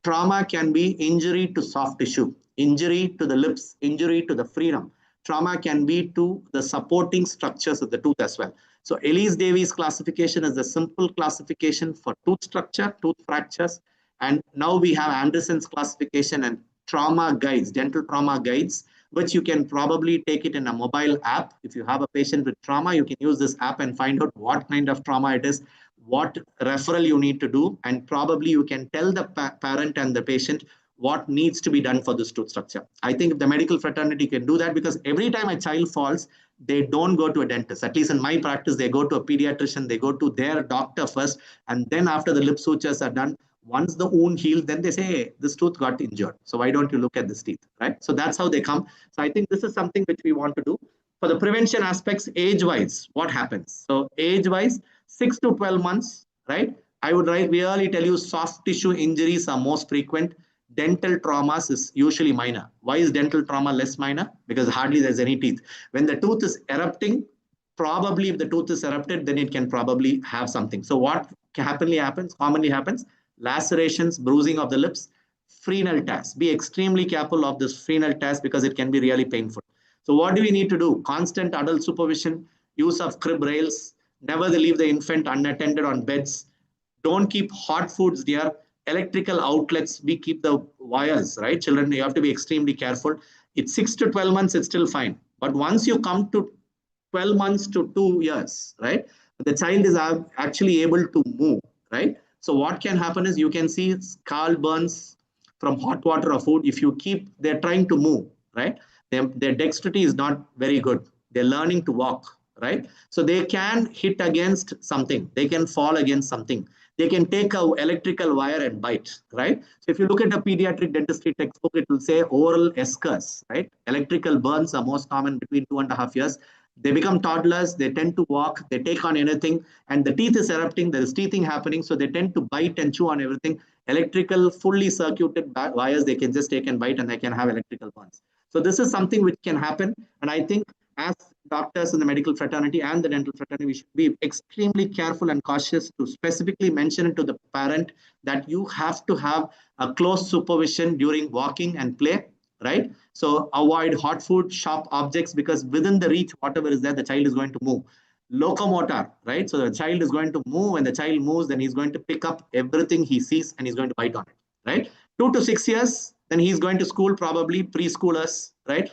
Trauma can be injury to soft tissue, injury to the lips, injury to the freedom. Trauma can be to the supporting structures of the tooth as well. So Ellis Davies classification is a simple classification for tooth structure, tooth fractures. And now we have Anderson's classification and trauma guides, dental trauma guides, which you can probably take it in a mobile app. If you have a patient with trauma, you can use this app and find out what kind of trauma it is, what referral you need to do, and probably you can tell the parent and the patient what needs to be done for this tooth structure. I think if the medical fraternity can do that, because every time a child falls, they don't go to a dentist. At least in my practice, they go to a pediatrician, they go to their doctor first, and then after the lip sutures are done, once the wound heals, then they say, hey, this tooth got injured, so why don't you look at this teeth, right? So that's how they come. So I think this is something which we want to do. For the prevention aspects, age-wise, what happens? So age-wise, 6 to 12 months, right? I would really tell you soft tissue injuries are most frequent. Dental traumas is usually minor. Why is dental trauma less minor? Because hardly there's any teeth. When the tooth is erupting, probably if the tooth is erupted, then it can probably have something. So what commonly happens, lacerations, bruising of the lips, frenal tears. Be extremely careful of this frenal tears because it can be really painful. So what do we need to do? Constant adult supervision, use of crib rails, never leave the infant unattended on beds. Don't keep hot foods near electrical outlets. We keep the wires, right? Children, you have to be extremely careful. It's 6 to 12 months, it's still fine. But once you come to 12 months to 2 years, right? The child is actually able to move, right? So what can happen is you can see scald burns from hot water or food. If you keep, they're trying to move, right? Their dexterity is not very good. They're learning to walk, right? So they can hit against something. They can fall against something. They can take an electrical wire and bite, right? So if you look at a pediatric dentistry textbook, it will say oral eschars, right? Electrical burns are most common between 2.5 years. They become toddlers, they tend to walk, they take on anything, and the teeth is erupting, there is teething happening, so they tend to bite and chew on everything. Electrical, fully circuited wires, they can just take and bite and they can have electrical burns. So this is something which can happen, and I think as doctors in the medical fraternity and the dental fraternity, we should be extremely careful and cautious to specifically mention it to the parent that you have to have a close supervision during walking and play, right? So avoid hot food, sharp objects, because within the reach, whatever is there, the child is going to move. Locomotor, right? So the child is going to move. When the child moves, then he's going to pick up everything he sees and he's going to bite on it, right? 2 to 6 years, then he's going to school, probably preschoolers, right?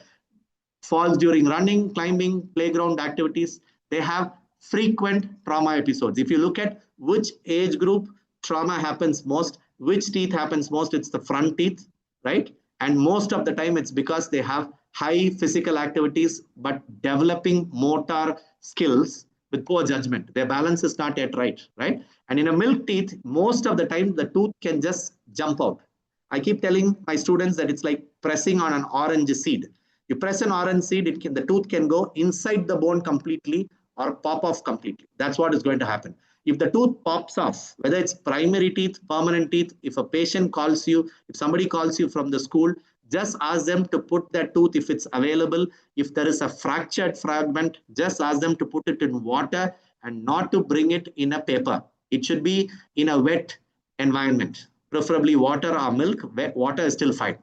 Falls during running, climbing, playground activities. They have frequent trauma episodes. If you look at which age group trauma happens most, which teeth happens most, it's the front teeth, right? And most of the time it's because they have high physical activities, but developing motor skills with poor judgment. Their balance is not yet right, right? And in a milk teeth, most of the time the tooth can just jump out. I keep telling my students that it's like pressing on an orange seed. You press an orange seed, the tooth can go inside the bone completely or pop off completely. That's what is going to happen. If the tooth pops off, whether it's primary teeth, permanent teeth, if a patient calls you, if somebody calls you from the school, just ask them to put that tooth if it's available. If there is a fractured fragment, just ask them to put it in water and not to bring it in a paper. It should be in a wet environment, preferably water or milk. Water is still fine.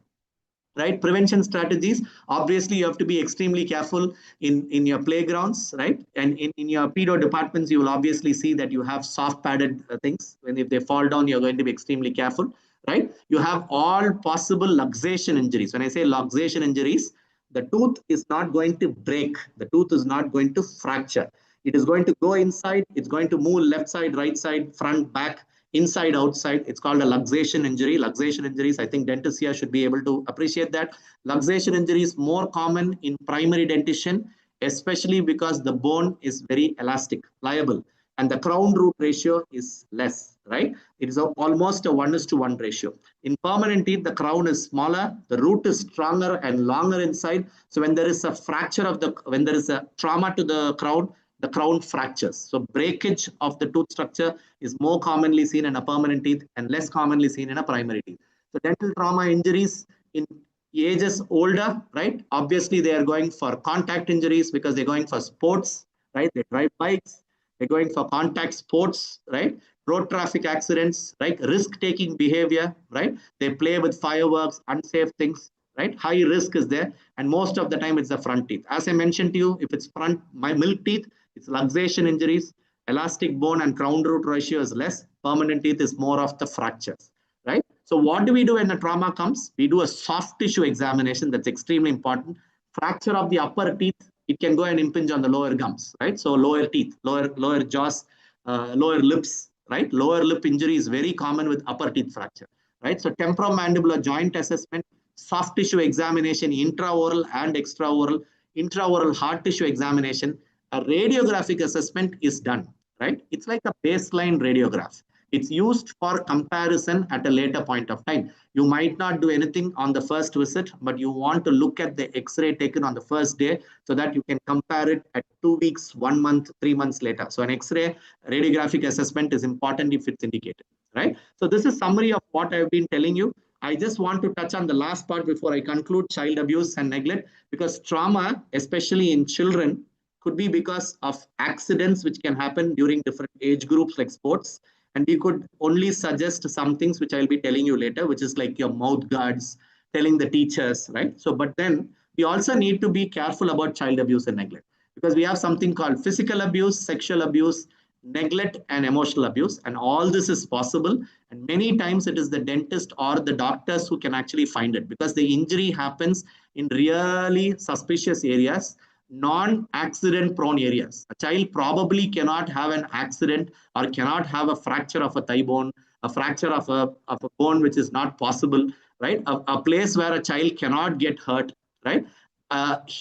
Right? Prevention strategies, obviously you have to be extremely careful in your playgrounds, right? And in your pedo departments, you will obviously see that you have soft padded things. When if they fall down, you're going to be extremely careful, right? You have all possible luxation injuries. When I say luxation injuries, the tooth is not going to break. The tooth is not going to fracture. It is going to go inside. It's going to move left side, right side, front, back, inside, outside. It's called a luxation injury. Luxation injuries, I think dentists here should be able to appreciate that. Luxation injury is more common in primary dentition, especially because the bone is very elastic, pliable, and the crown root ratio is less, right? It is almost a 1:1 ratio. In permanent teeth, the crown is smaller, the root is stronger and longer inside. So when there is a fracture of when there is a trauma to the crown fractures. So breakage of the tooth structure is more commonly seen in a permanent teeth and less commonly seen in a primary teeth. So dental trauma injuries in ages older, right? Obviously, they are going for contact injuries because they're going for sports, right? They drive bikes, they're going for contact sports, right? Road traffic accidents, right? Risk-taking behavior, right? They play with fireworks, unsafe things, right? High risk is there. And most of the time, it's the front teeth. As I mentioned to you, if it's my milk teeth, it's luxation injuries, elastic bone and crown root ratio is less. Permanent teeth is more of the fractures, right? So what do we do when the trauma comes? We do a soft tissue examination. That's extremely important. Fracture of the upper teeth, it can go and impinge on the lower gums, right? So lower teeth, lower jaws, lower lips, right? Lower lip injury is very common with upper teeth fracture. right? So temporomandibular joint assessment, soft tissue examination, intraoral and extraoral, intraoral hard tissue examination, a radiographic assessment is done, right? It's like a baseline radiograph. It's used for comparison at a later point of time. You might not do anything on the first visit, but you want to look at the X-ray taken on the first day so that you can compare it at 2 weeks, 1 month, 3 months later. So an X-ray radiographic assessment is important if it's indicated, right? So this is summary of what I've been telling you. I just want to touch on the last part before I conclude child abuse and neglect, because trauma, especially in children, could be because of accidents which can happen during different age groups like sports. And we could only suggest some things which I'll be telling you later, which is like your mouth guards, telling the teachers, right? So, but then we also need to be careful about child abuse and neglect, because we have something called physical abuse, sexual abuse, neglect, and emotional abuse. And all this is possible. And many times it is the dentist or the doctors who can actually find it, because the injury happens in really suspicious areas, non-accident prone areas. A child probably cannot have an accident or cannot have a fracture of a thigh bone, a fracture of a bone which is not possible, right? A place where a child cannot get hurt, right?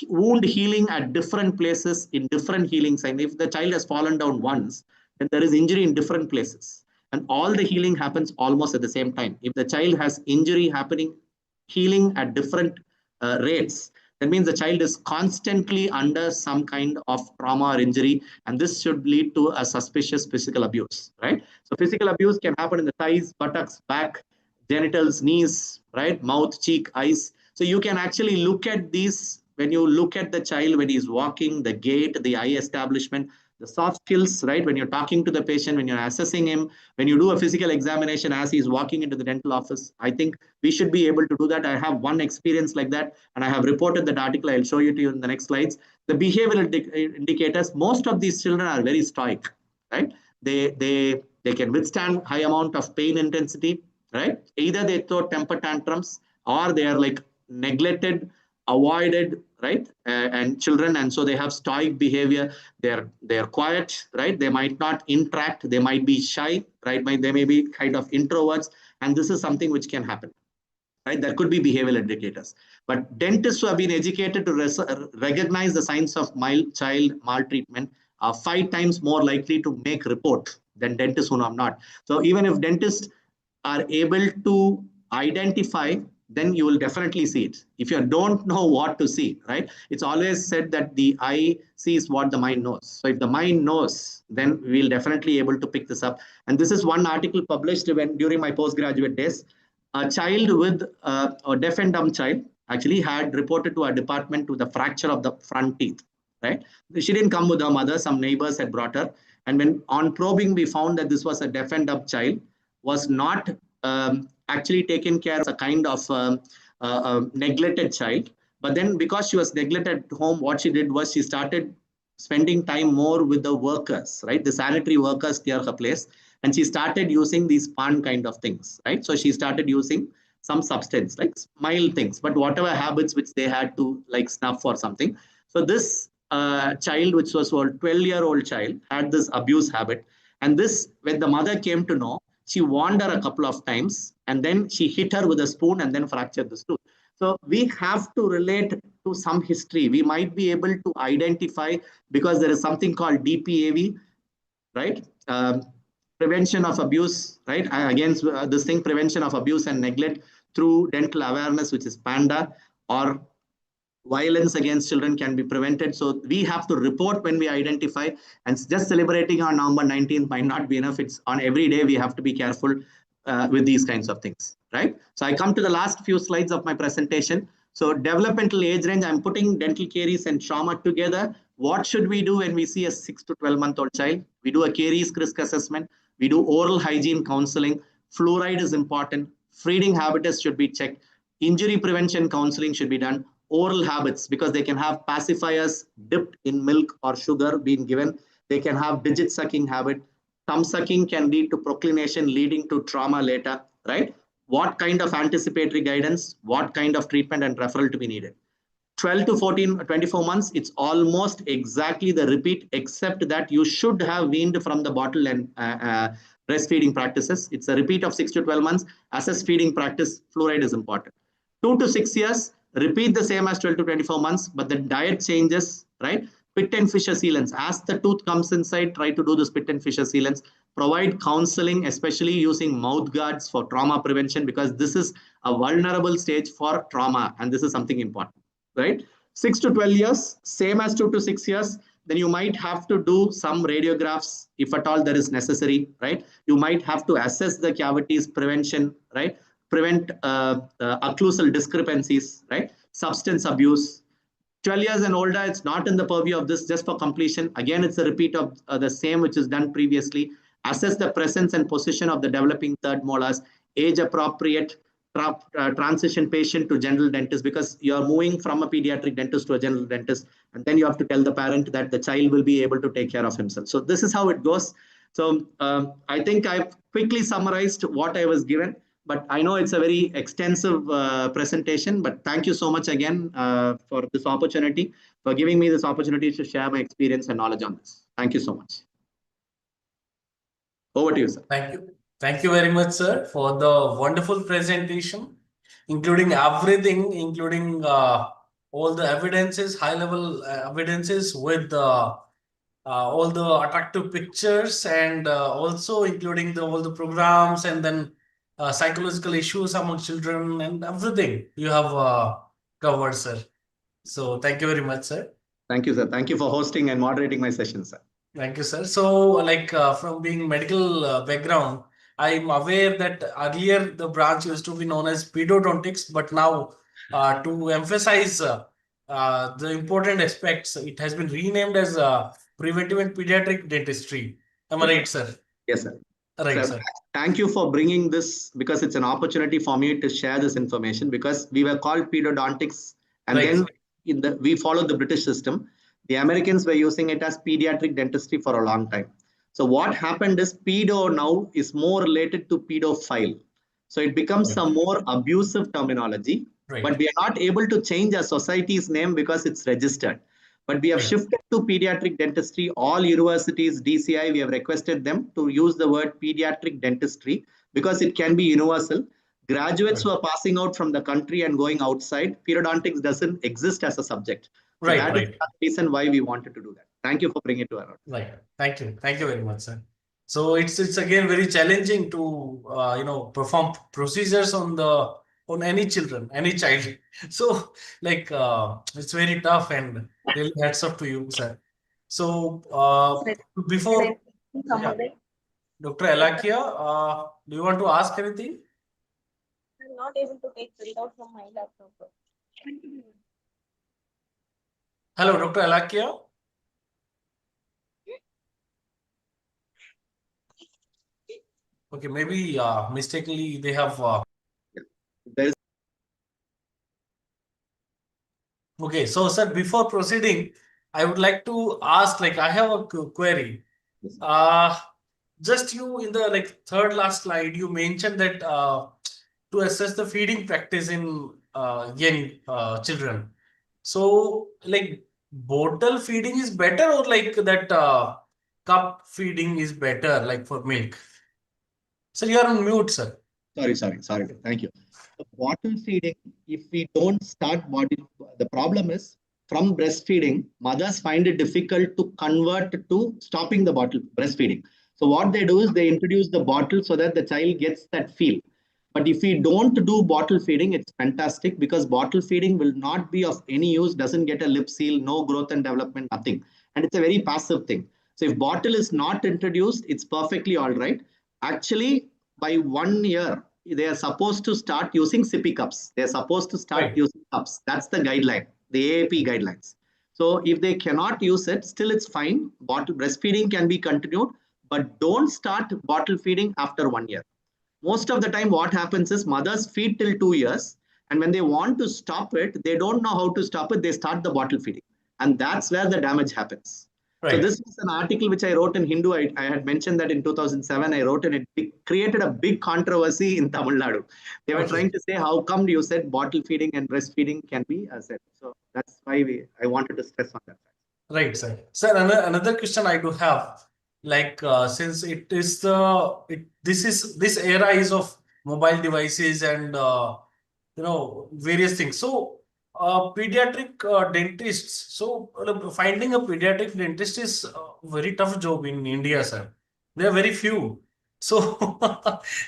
Wound healing at different places in different healing signs. If the child has fallen down once, then there is injury in different places. And all the healing happens almost at the same time. If the child has injury happening, healing at different rates, that means the child is constantly under some kind of trauma or injury, and this should lead to a suspicious physical abuse, right? So physical abuse can happen in the thighs, buttocks, back, genitals, knees, right? Mouth, cheek, eyes. So you can actually look at these when you look at the child when he's walking, the gait, the eye establishment, the soft skills, right? When you're talking to the patient, when you're assessing him, when you do a physical examination as he's walking into the dental office, I think we should be able to do that. I have one experience like that, and I have reported that article. I'll show you to you in the next slides. The behavioral indicators, most of these children are very stoic, right? They can withstand high amount of pain intensity, right? Either they throw temper tantrums or they are like neglected, avoided, right? And children, and so they have stoic behavior. They're quiet, right? They might not interact. They might be shy, right? They may be kind of introverts, and this is something which can happen, right? There could be behavioral indicators. But dentists who have been educated to recognize the signs of mild child maltreatment are 5 times more likely to make report than dentists who are not. So even if dentists are able to identify, then you will definitely see it. If you don't know what to see, right? It's always said that the eye sees what the mind knows. So if the mind knows, then we'll definitely able to pick this up. And this is one article published during my postgraduate days. A child with a deaf and dumb child actually had reported to our department to the fracture of the front teeth, right? She didn't come with her mother. Some neighbors had brought her. And when on probing, we found that this was a deaf and dumb child, was not actually taken care of, a kind of neglected child. But then because she was neglected at home, what she did was she started spending time more with the workers, right? The sanitary workers near her place. And she started using these pan kind of things, right? So she started using some substance, like mild things, but whatever habits which they had to like snuff or something. So this child, which was a 12-year-old child, had this abuse habit. And this, when the mother came to know, she warned her a couple of times, and then she hit her with a spoon and then fractured the tooth. So we have to relate to some history. We might be able to identify, because there is something called DPAV, right? Prevention of abuse, right? Against this thing, prevention of abuse and neglect through dental awareness, which is PANDA, or violence against children can be prevented. So we have to report when we identify, and just celebrating on November 19th might not be enough. It's on every day we have to be careful with these kinds of things, right? So I come to the last few slides of my presentation. So developmental age range, I'm putting dental caries and trauma together. What should we do when we see a 6 to 12-month-old child? We do a caries risk assessment. We do oral hygiene counseling. Fluoride is important. Feeding habits should be checked. Injury prevention counseling should be done. Oral habits, because they can have pacifiers dipped in milk or sugar being given. They can have digit sucking habit. Thumb sucking can lead to proclination, leading to trauma later, right? What kind of anticipatory guidance, what kind of treatment and referral to be needed? 12 to 14, 24 months, it's almost exactly the repeat, except that you should have weaned from the bottle and breastfeeding practices. It's a repeat of 6 to 12 months. Assess feeding practice, fluoride is important. 2 to 6 years, repeat the same as 12 to 24 months, but the diet changes, right? Spit and fissure sealants. As the tooth comes inside, try to do the spit and fissure sealants. Provide counseling, especially using mouth guards for trauma prevention, because this is a vulnerable stage for trauma, and this is something important, right? 6 to 12 years, same as 2 to 6 years. Then you might have to do some radiographs if at all there is necessary, right? You might have to assess the cavities, prevention, right? Prevent occlusal discrepancies, right? Substance abuse. 12 years and older, it's not in the purview of this. Just for completion, again, it's a repeat of the same which is done previously. Assess the presence and position of the developing third molars, age appropriate transition patient to general dentist, because you're moving from a pediatric dentist to a general dentist, and then you have to tell the parent that the child will be able to take care of himself. So this is how it goes. So I think I've quickly summarized what I was given, but I know it's a very extensive presentation, but thank you so much again for this opportunity, for giving me this opportunity to share my experience and knowledge on this. Thank you so much. Over to you, sir. Thank you. Thank you very much, sir, for the wonderful presentation, including everything, including all the evidences, high-level evidences with all the attractive pictures, and also including all the programs, and then psychological issues among children, and everything you have covered, sir. So thank you very much, sir. Thank you, sir. Thank you for hosting and moderating my session, sir. Thank you, sir. So, like from being medical background, I'm aware that earlier the branch used to be known as pedodontics, but now to emphasize the important aspects, it has been renamed as preventive and pediatric dentistry. Am I right, sir? Yes, sir. Right, Sir, sir. thank you for bringing this, because it's an opportunity for me to share this information, because we were called pedodontics, and Right. then we followed the British system. The Americans were using it as pediatric dentistry for a long time. So what happened is pedo now is more related to pedophile. So it becomes a more abusive terminology, Right. but we are not able to change our society's name because it's registered. But we have Right. shifted to pediatric dentistry. All universities, DCI, we have requested them to use the word pediatric dentistry because it can be universal. Graduates who are passing out from the country and going outside, periodontics doesn't exist as a subject. So Right, that is right. the reason why we wanted to do that. Thank you for bringing it to our audience. Right. Thank you. Thank you very much, sir. So it's again very challenging to perform procedures on any children, any child. So like it's very tough, and really hats off to you, sir. So before, yeah, Dr. Alakia, do you want to ask anything? I'm not able to take print out from my laptop. Hello, Dr. Alakia. Okay, maybe mistakenly they have. There is Okay, so sir, before proceeding, I would like to ask, like, I have a query. Yes. Just you in the third last slide, you mentioned that to assess the feeding practice in young children. So, like, bottle feeding is better, or like that cup feeding is better, like for milk? Sir, you are on mute, sir. sorry. Thank you. Bottle feeding, if we don't start bottle, the problem is from breastfeeding, mothers find it difficult to convert to stopping the bottle breastfeeding. So what they do is they introduce the bottle so that the child gets that feel. But if we don't do bottle feeding, it's fantastic, because bottle feeding will not be of any use, doesn't get a lip seal, no growth and development, nothing. And it's a very passive thing. So if bottle is not introduced, it's perfectly all right. Actually, by 1 year, they are supposed to start using sippy cups. They're supposed to start Right. using cups. That's the guideline, the AAP guidelines. So if they cannot use it, still it's fine. Bottle breastfeeding can be continued, but don't start bottle feeding after 1 year. Most of the time, what happens is mothers feed till 2 years, and when they want to stop it, they don't know how to stop it. They start the bottle feeding, and that's where the damage happens. So Right. this is an article which I wrote in Hindu. I had mentioned that in 2007 I wrote, and it created a big controversy in Tamil Nadu. They were Okay. trying to say, how come you said bottle feeding and breastfeeding can be said? So that's why I wanted to stress on that. Right, sir. Sir, another question I do have. like since it is this era is of mobile devices and various things. So pediatric dentists. So finding a pediatric dentist is a very tough job in India, sir. There are very few. So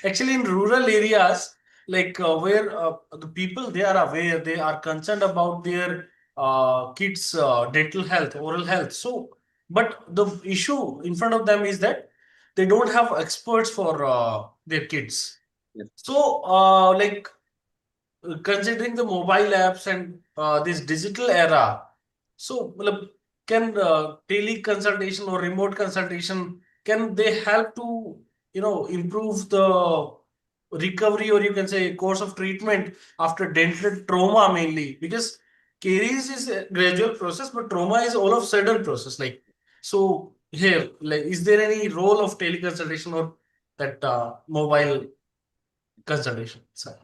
actually, in rural areas, like where the people they are aware, they are concerned about their kids' dental health, oral health. So, but the issue in front of them is that they don't have experts for their kids. Yes. So, like considering the mobile apps and this digital era, so matlab, can teleconsultation or remote consultation can they help to improve the recovery, or you can say course of treatment after dental trauma, mainly because caries is a gradual process but trauma is all of sudden process, like. So here, like, is there any role of teleconsultation or that mobile consultation? Sorry.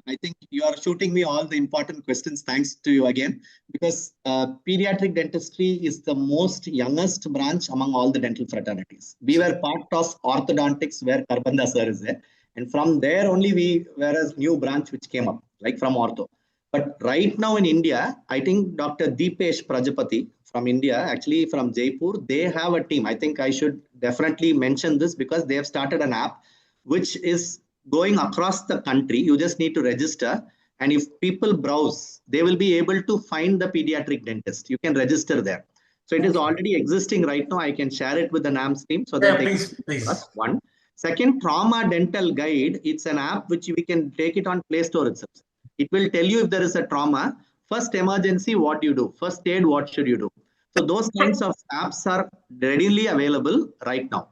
I think you are shooting me all the important questions. Thanks to you again, because pediatric dentistry is the most youngest branch among all the dental fraternities. We were part of orthodontics, where Karbanda sir is there, and from there only we were a new branch which came up, like from ortho. But right now in India, I think Dr. Deepesh Prajapati from India, actually from Jaipur, they have a team. I think I should definitely mention this because they have started an app which is going across the country. You just need to register. And if people browse, they will be able to find the pediatric dentist. You can register there. So it is already existing right now. I can share it with the NAMS team so that Yeah, they can please, for us. please. One. Second, Trauma Dental Guide. It's an app which we can take it on Play Store itself. It will tell you if there is a trauma. First emergency, what you do. First aid, what should you do. So those kinds of apps are readily available right now,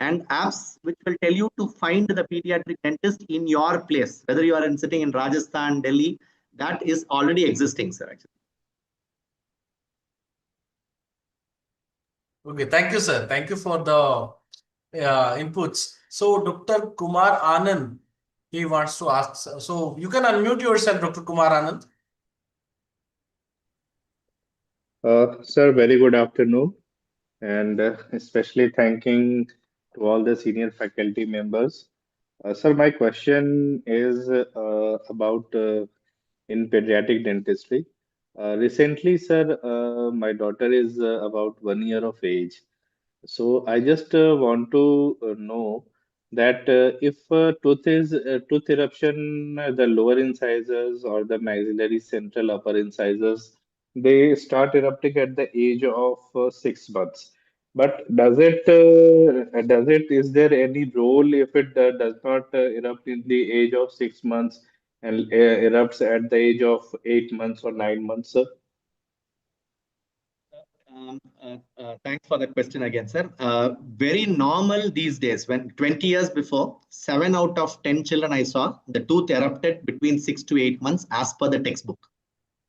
and apps which will tell you to find the pediatric dentist in your place, whether you are sitting in Rajasthan, Delhi, that is already existing, sir. Actually. Okay, thank you, sir. Thank you for the inputs. So, Dr. Kumar Anand, he wants to ask. So, you can unmute yourself, Dr. Kumar Anand. Sir, very good afternoon, and especially thanking to all the senior faculty members. Sir, my question is about in pediatric dentistry. Recently, sir, my daughter is about 1 year of age. So I just want to know that if tooth eruption, the lower incisors or the maxillary central upper incisors, they start erupting at the age of 6 months. But is there any role if it does not erupt in the age of 6 months and erupts at the age of 8 months or 9 months, sir? Thanks for that question again, sir. Very normal these days. When 20 years before, 7 out of 10 children I saw, the tooth erupted between 6 to 8 months as per the textbook,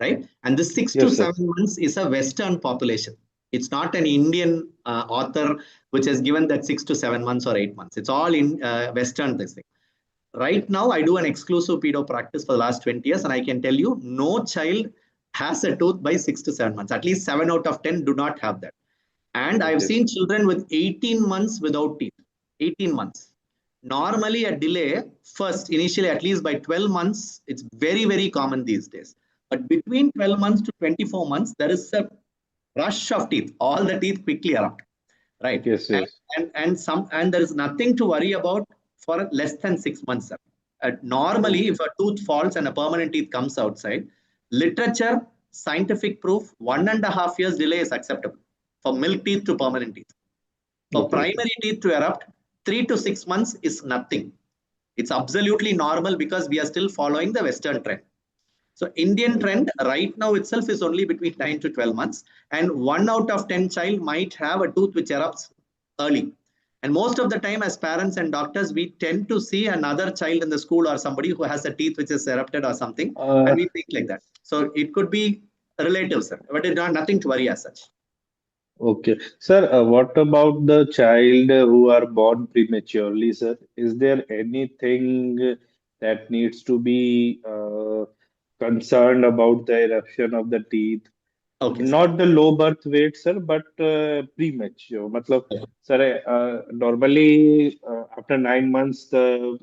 right? And this six to Yes, sir. seven months is a Western population. It's not an Indian author which has given that 6 to 7 months or 8 months. It's all in Western this thing. Right now, I do an exclusive pedo practice for the last 20 years, and I can tell you no child has a tooth by 6 to 7 months. At least 7 out of 10 do not have that. And I've Okay. seen children with 18 months without teeth. 18 months. Normally, a delay, first, initially, at least by 12 months, it's very, very common these days. But between 12 months to 24 months, there is a rush of teeth. All the teeth quickly erupt, right? Yes, And, yes. and there is nothing to worry about for less than 6 months. Normally, Okay. if a tooth falls and a permanent teeth comes outside, literature, scientific proof, 1.5 years delay is acceptable for milk teeth to permanent teeth. For Okay, okay. primary teeth to erupt, 3 to 6 months is nothing. It's absolutely normal because we are still following the Western trend. So Indian trend right now itself is only between 9 to 12 months, and 1 out of 10 child might have a tooth which erupts early. And most of the time, as parents and doctors, we tend to see another child in the school or somebody who has a teeth which is erupted or something, and Uh, we think like that. So it could be relative, sir, but it's not nothing to worry as such. okay. Sir, what about the child who are born prematurely, sir? Is there anything that needs to be concerned about the eruption of the teeth? Okay. Not the low birth weight, sir, but premature. Matlab, sir, normally after 9 months the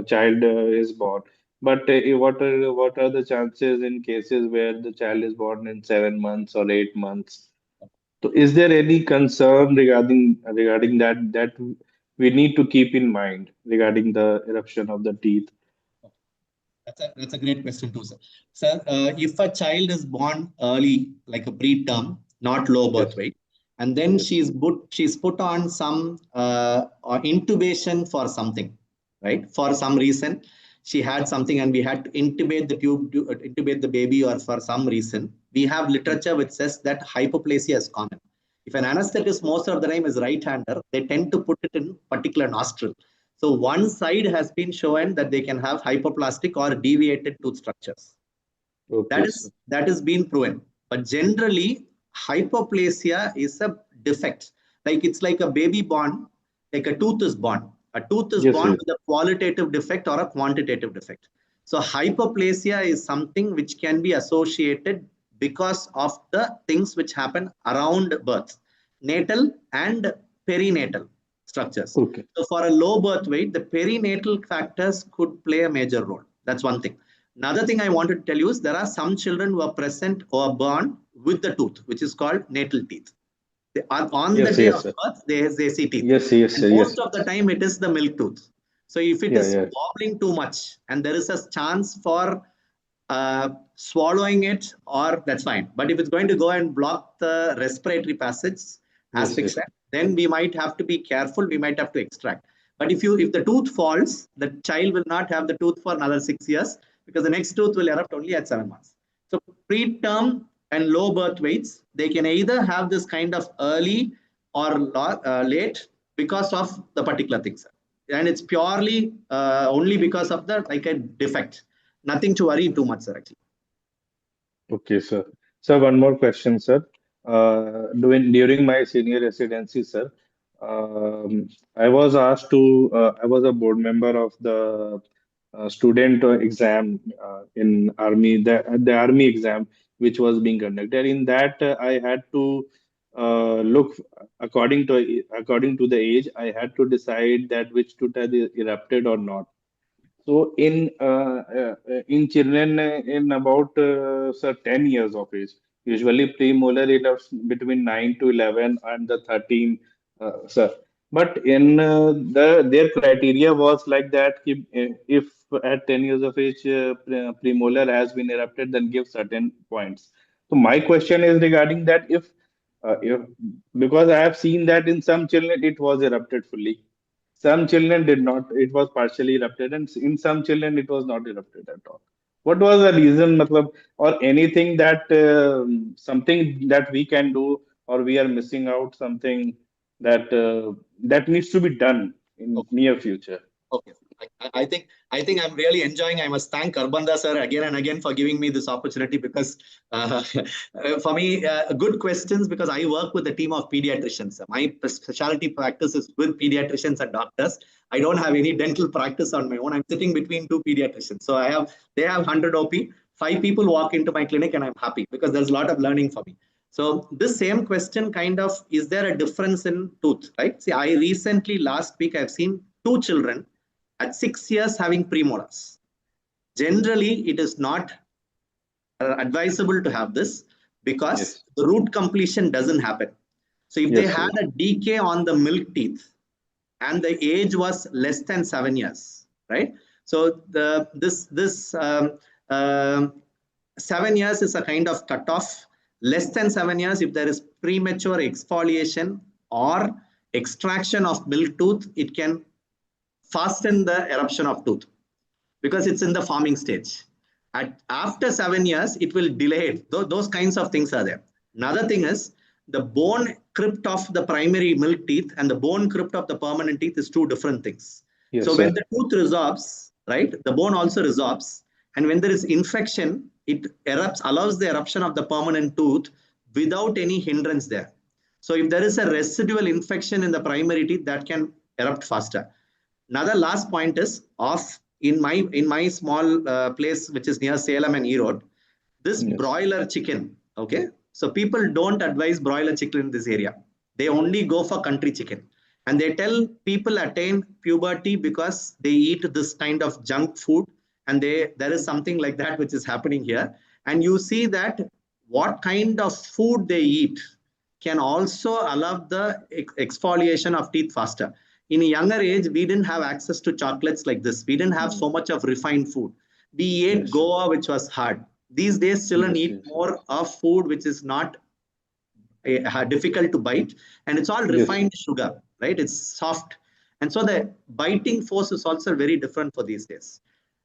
child is born. But what are the chances in cases where the child is born in 7 months or 8 months? So, is there any concern regarding that we need to keep in mind regarding the eruption of the teeth? That's a great question too, sir. Sir, if a child is born early, like a preterm, not low birth Yes, weight, and then yes, she's put on some or intubation for something, right? For some reason, she had something, and we had to intubate the intubate the baby, or for some reason, we have literature which says that hypoplasia is common. If an anesthetist most of the time is right-hander, they tend to put it in particular nostril. So one side has been shown that they can have hypoplastic or deviated tooth structures. okay, sir. That is been proven. But generally, hypoplasia is a defect. Like it's like a baby born, like a tooth is born. A tooth is Yes, born yes, with a qualitative defect or a quantitative defect. So hypoplasia is something which can be associated because of the things which happen around birth, natal and perinatal structures. okay, So for a low birth weight, the perinatal factors could play a major role. That's one thing. Another thing I wanted to tell you is there are some children who are present or born with the tooth, which is called natal teeth. They are on the yes, day yes, of sir. birth, they see teeth. Yes, yes, And sir. Yes, most of the time, it is the milk tooth. So if it yeah, is yeah. wobbling too much and there is a chance for swallowing it, or that's fine. But if it's going to go and block the respiratory passage Yes, yes. asphyxia, then we might have to be careful. We might have to extract. But if the tooth falls, the child will not have the tooth for another 6 years because the next tooth will erupt only at 7 months. So preterm and low birth weights, they can either have this kind of early or late because of the particular things. And it's purely only because of the like a defect. Nothing to worry too much, sir, actually. Okay, sir. So one more question, sir. During my senior residency, sir, I was asked to. I was a board member of the student exam in army, the army exam which was being conducted. In that, I had to look according to the age. I had to decide that which tooth had erupted or not. So in children in about sir 10 years of age, usually premolar erupts between 9 to 11 and the 13, sir. But in their criteria was like that if at 10 years of age premolar has been erupted, then give certain points. So my question is regarding that if because I have seen that in some children it was erupted fully, some children did not. It was partially erupted, and in some children it was not erupted at all. What was the reason, matlab, or anything that something that we can do, or we are missing out something that needs to be done in Okay. near future? Okay. I think I'm really enjoying. I must thank Karbanda sir again and again for giving me this opportunity because for me, good questions because I work with a team of pediatricians. My specialty practice is with pediatricians and doctors. I don't have any dental practice on my own. I'm sitting between two pediatricians. So they have 100 OP. 5 people walk into my clinic and I'm happy because there's a lot of learning for me. So this same question kind of, is there a difference in tooth, right? See, I recently last week I've seen two children at 6 years having premolars. Generally, it is not advisable to have this because Yes, the root completion doesn't happen. So if they yes, had yes, a decay on the milk teeth and the age was less than 7 years, right? So this 7 years is a kind of cutoff. Less than 7 years, if there is premature exfoliation or extraction of milk tooth, it can fasten the eruption of tooth because it's in the forming stage. After 7 years, it will delay it. Those kinds of things are there. Another thing is the bone crypt of the primary milk teeth and the bone crypt of the permanent teeth is two different things. yes, So when sir. the tooth resorbs, right, the bone also resorbs. And when there is infection, it erupts, allows the eruption of the permanent tooth without any hindrance there. So if there is a residual infection in the primary teeth, that can erupt faster. Another last point is in my small place which is near Salem and Erode, this Yes, broiler chicken, okay, So people don't advise broiler chicken in this area. They only go for country chicken. And they tell people attain puberty because they eat this kind of junk food. And there is something like that which is happening here. And you see that what kind of food they eat can also allow the exfoliation of teeth faster. In a younger age, we didn't have access to chocolates like this. We didn't have so much of refined food. We ate Goa, which was hard. These days, children eat more of food which is not difficult to bite, and it's all refined sugar, right? It's soft. And so the biting force is also very different for these days.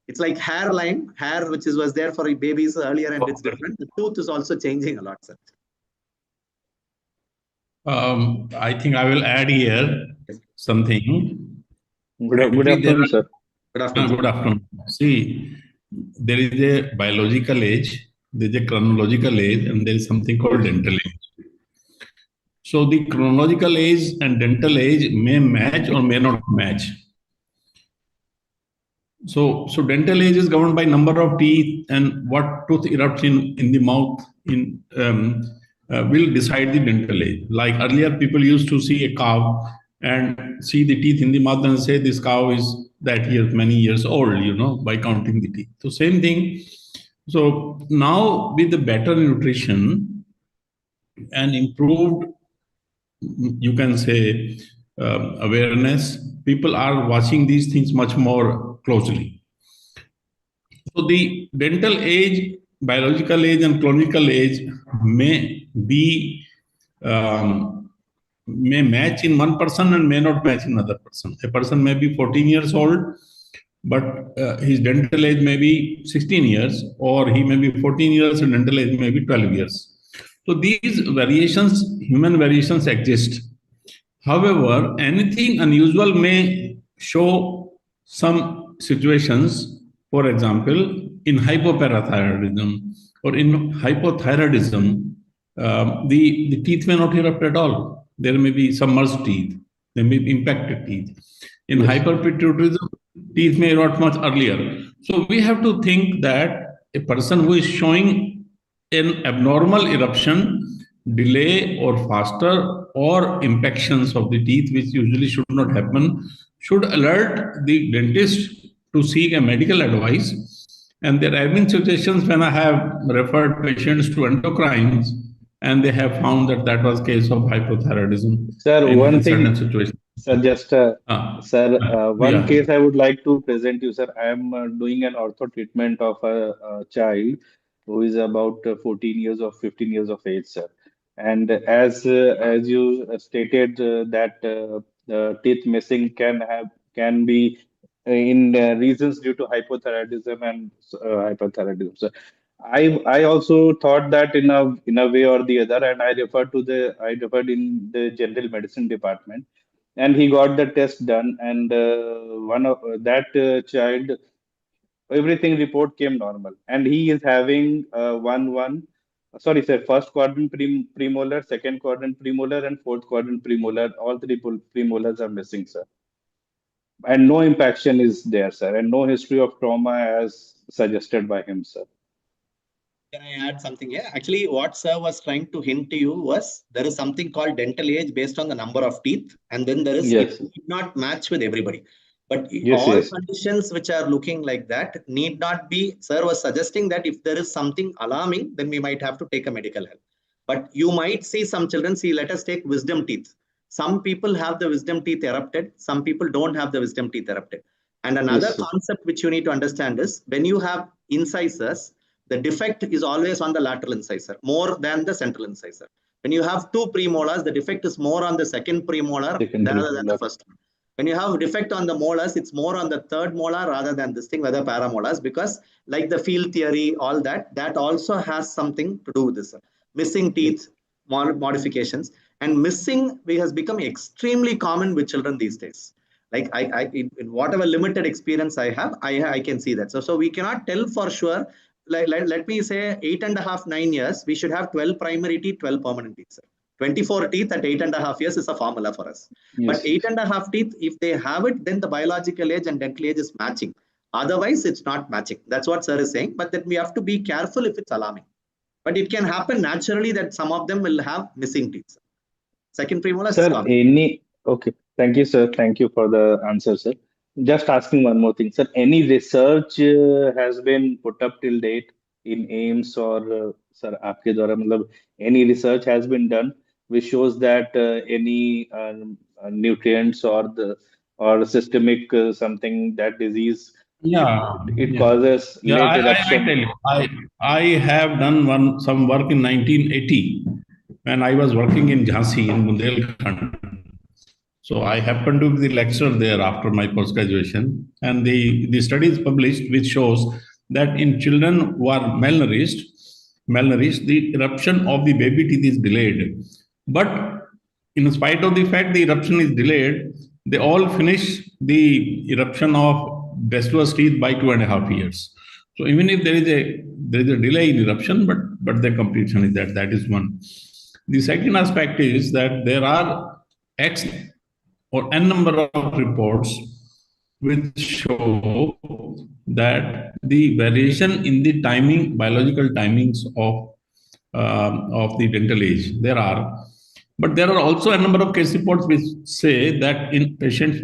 It's like hairline, hair which was there for babies earlier, and it's different. The tooth is also changing a lot, sir. I think I will add here something. Good afternoon, sir. Good afternoon. Good afternoon. See, there is a biological age, there is a chronological age, and there is something called dental age. So the chronological age and dental age may match or may not match. So dental age is governed by number of teeth, and what tooth erupts in the mouth will decide the dental age. Like earlier, people used to see a cow and see the teeth in the mouth and say this cow is that year, many years old, by counting the teeth. So same thing. So now with the better nutrition and improved, you can say, awareness, people are watching these things much more closely. So the dental age, biological age, and clinical age may be may match in one person and may not match in another person. A person may be 14 years old, but his dental age may be 16 years, or he may be 14 years and dental age may be 12 years. So these variations, human variations exist. However, anything unusual may show some situations. For example, in hypoparathyroidism or in hypothyroidism, the teeth may not erupt at all. There may be submerged teeth, there may be impacted teeth. In hyperpituitarism, teeth may erupt much earlier. So we have to think that a person who is showing an abnormal eruption, delay or faster, or impactions of the teeth, which usually should not happen, should alert the dentist to seek a medical advice. And there have been situations when I have referred patients to endocrines, and they have found that that was case of hypothyroidism. Sir, in one thing, certain situations. sir, just one case I would like to present you, sir. I am doing an ortho treatment of a child who is about 14 years or 15 years of age, sir. And as you stated that teeth missing can be in reasons due to hypothyroidism and hyperthyroidism. So I also thought that in a way or the other, and I referred in the general medicine department, and he got the test done, and one of that child, everything report came normal, and he is having sorry sir, first quadrant premolar, second quadrant premolar, and fourth quadrant premolar. All three premolars are missing, sir, and no impaction is there, sir, and no history of trauma as suggested by him, sir. Can I add something here? Actually, what sir was trying to hint to you was there is something called dental age based on the number of teeth, and then there is it need not match with everybody. But all conditions which are looking like that need not be. Sir was suggesting that if there is something alarming, then we might have to take a medical help. But you might see some children. See, let us take wisdom teeth. Some people have the wisdom teeth erupted. Some people don't have the wisdom teeth erupted. And another concept which you need to understand is when you have incisors, the defect is always on the lateral incisor more than the central incisor. When you have two premolars, the defect is more on the second premolar rather than the first one. When you have defect on the molars, it's more on the third molar rather than this thing, whether paramolars, because like the field theory, all that also has something to do with this. Missing teeth, modifications, and missing has become extremely common with children these days. Like in whatever limited experience I have, I can see that. So we cannot tell for sure. Let me say 8.5, 9 years, we should have 12 primary teeth, 12 permanent teeth. 24 teeth at 8.5 years is a formula for us. But 8.5 teeth, if they have it, then the biological age and dental age is matching. Otherwise, it's not matching. That's what sir is saying. But then we have to be careful if it's alarming. But it can happen naturally that some of them will have missing teeth. Second premolar is Sir, common. okay. Thank you, sir. Thank you for the answer, sir. Just asking one more thing, sir. Any research has been put up till date in AIMS or, sir, आपके द्वारा मतलब any research has been done which shows that any nutrients or the or systemic something that disease Yeah, it yeah. causes Yeah, late I eruption. tell you, I have done some work in 1980 when I was working in Jhansi in Bundelkhand. So I happened to be the lecturer there after my post graduation, and the study is published which shows that in children who are malnourished, the eruption of the baby teeth is delayed. But in spite of the fact the eruption is delayed, they all finish the eruption of deciduous teeth by 2.5 years. So even if there is a delay in eruption, but the completion is that is one. The second aspect is that there are X or n number of reports which show that the variation in the biological timings of the dental age there are, but there are also a number of case reports which say that in patients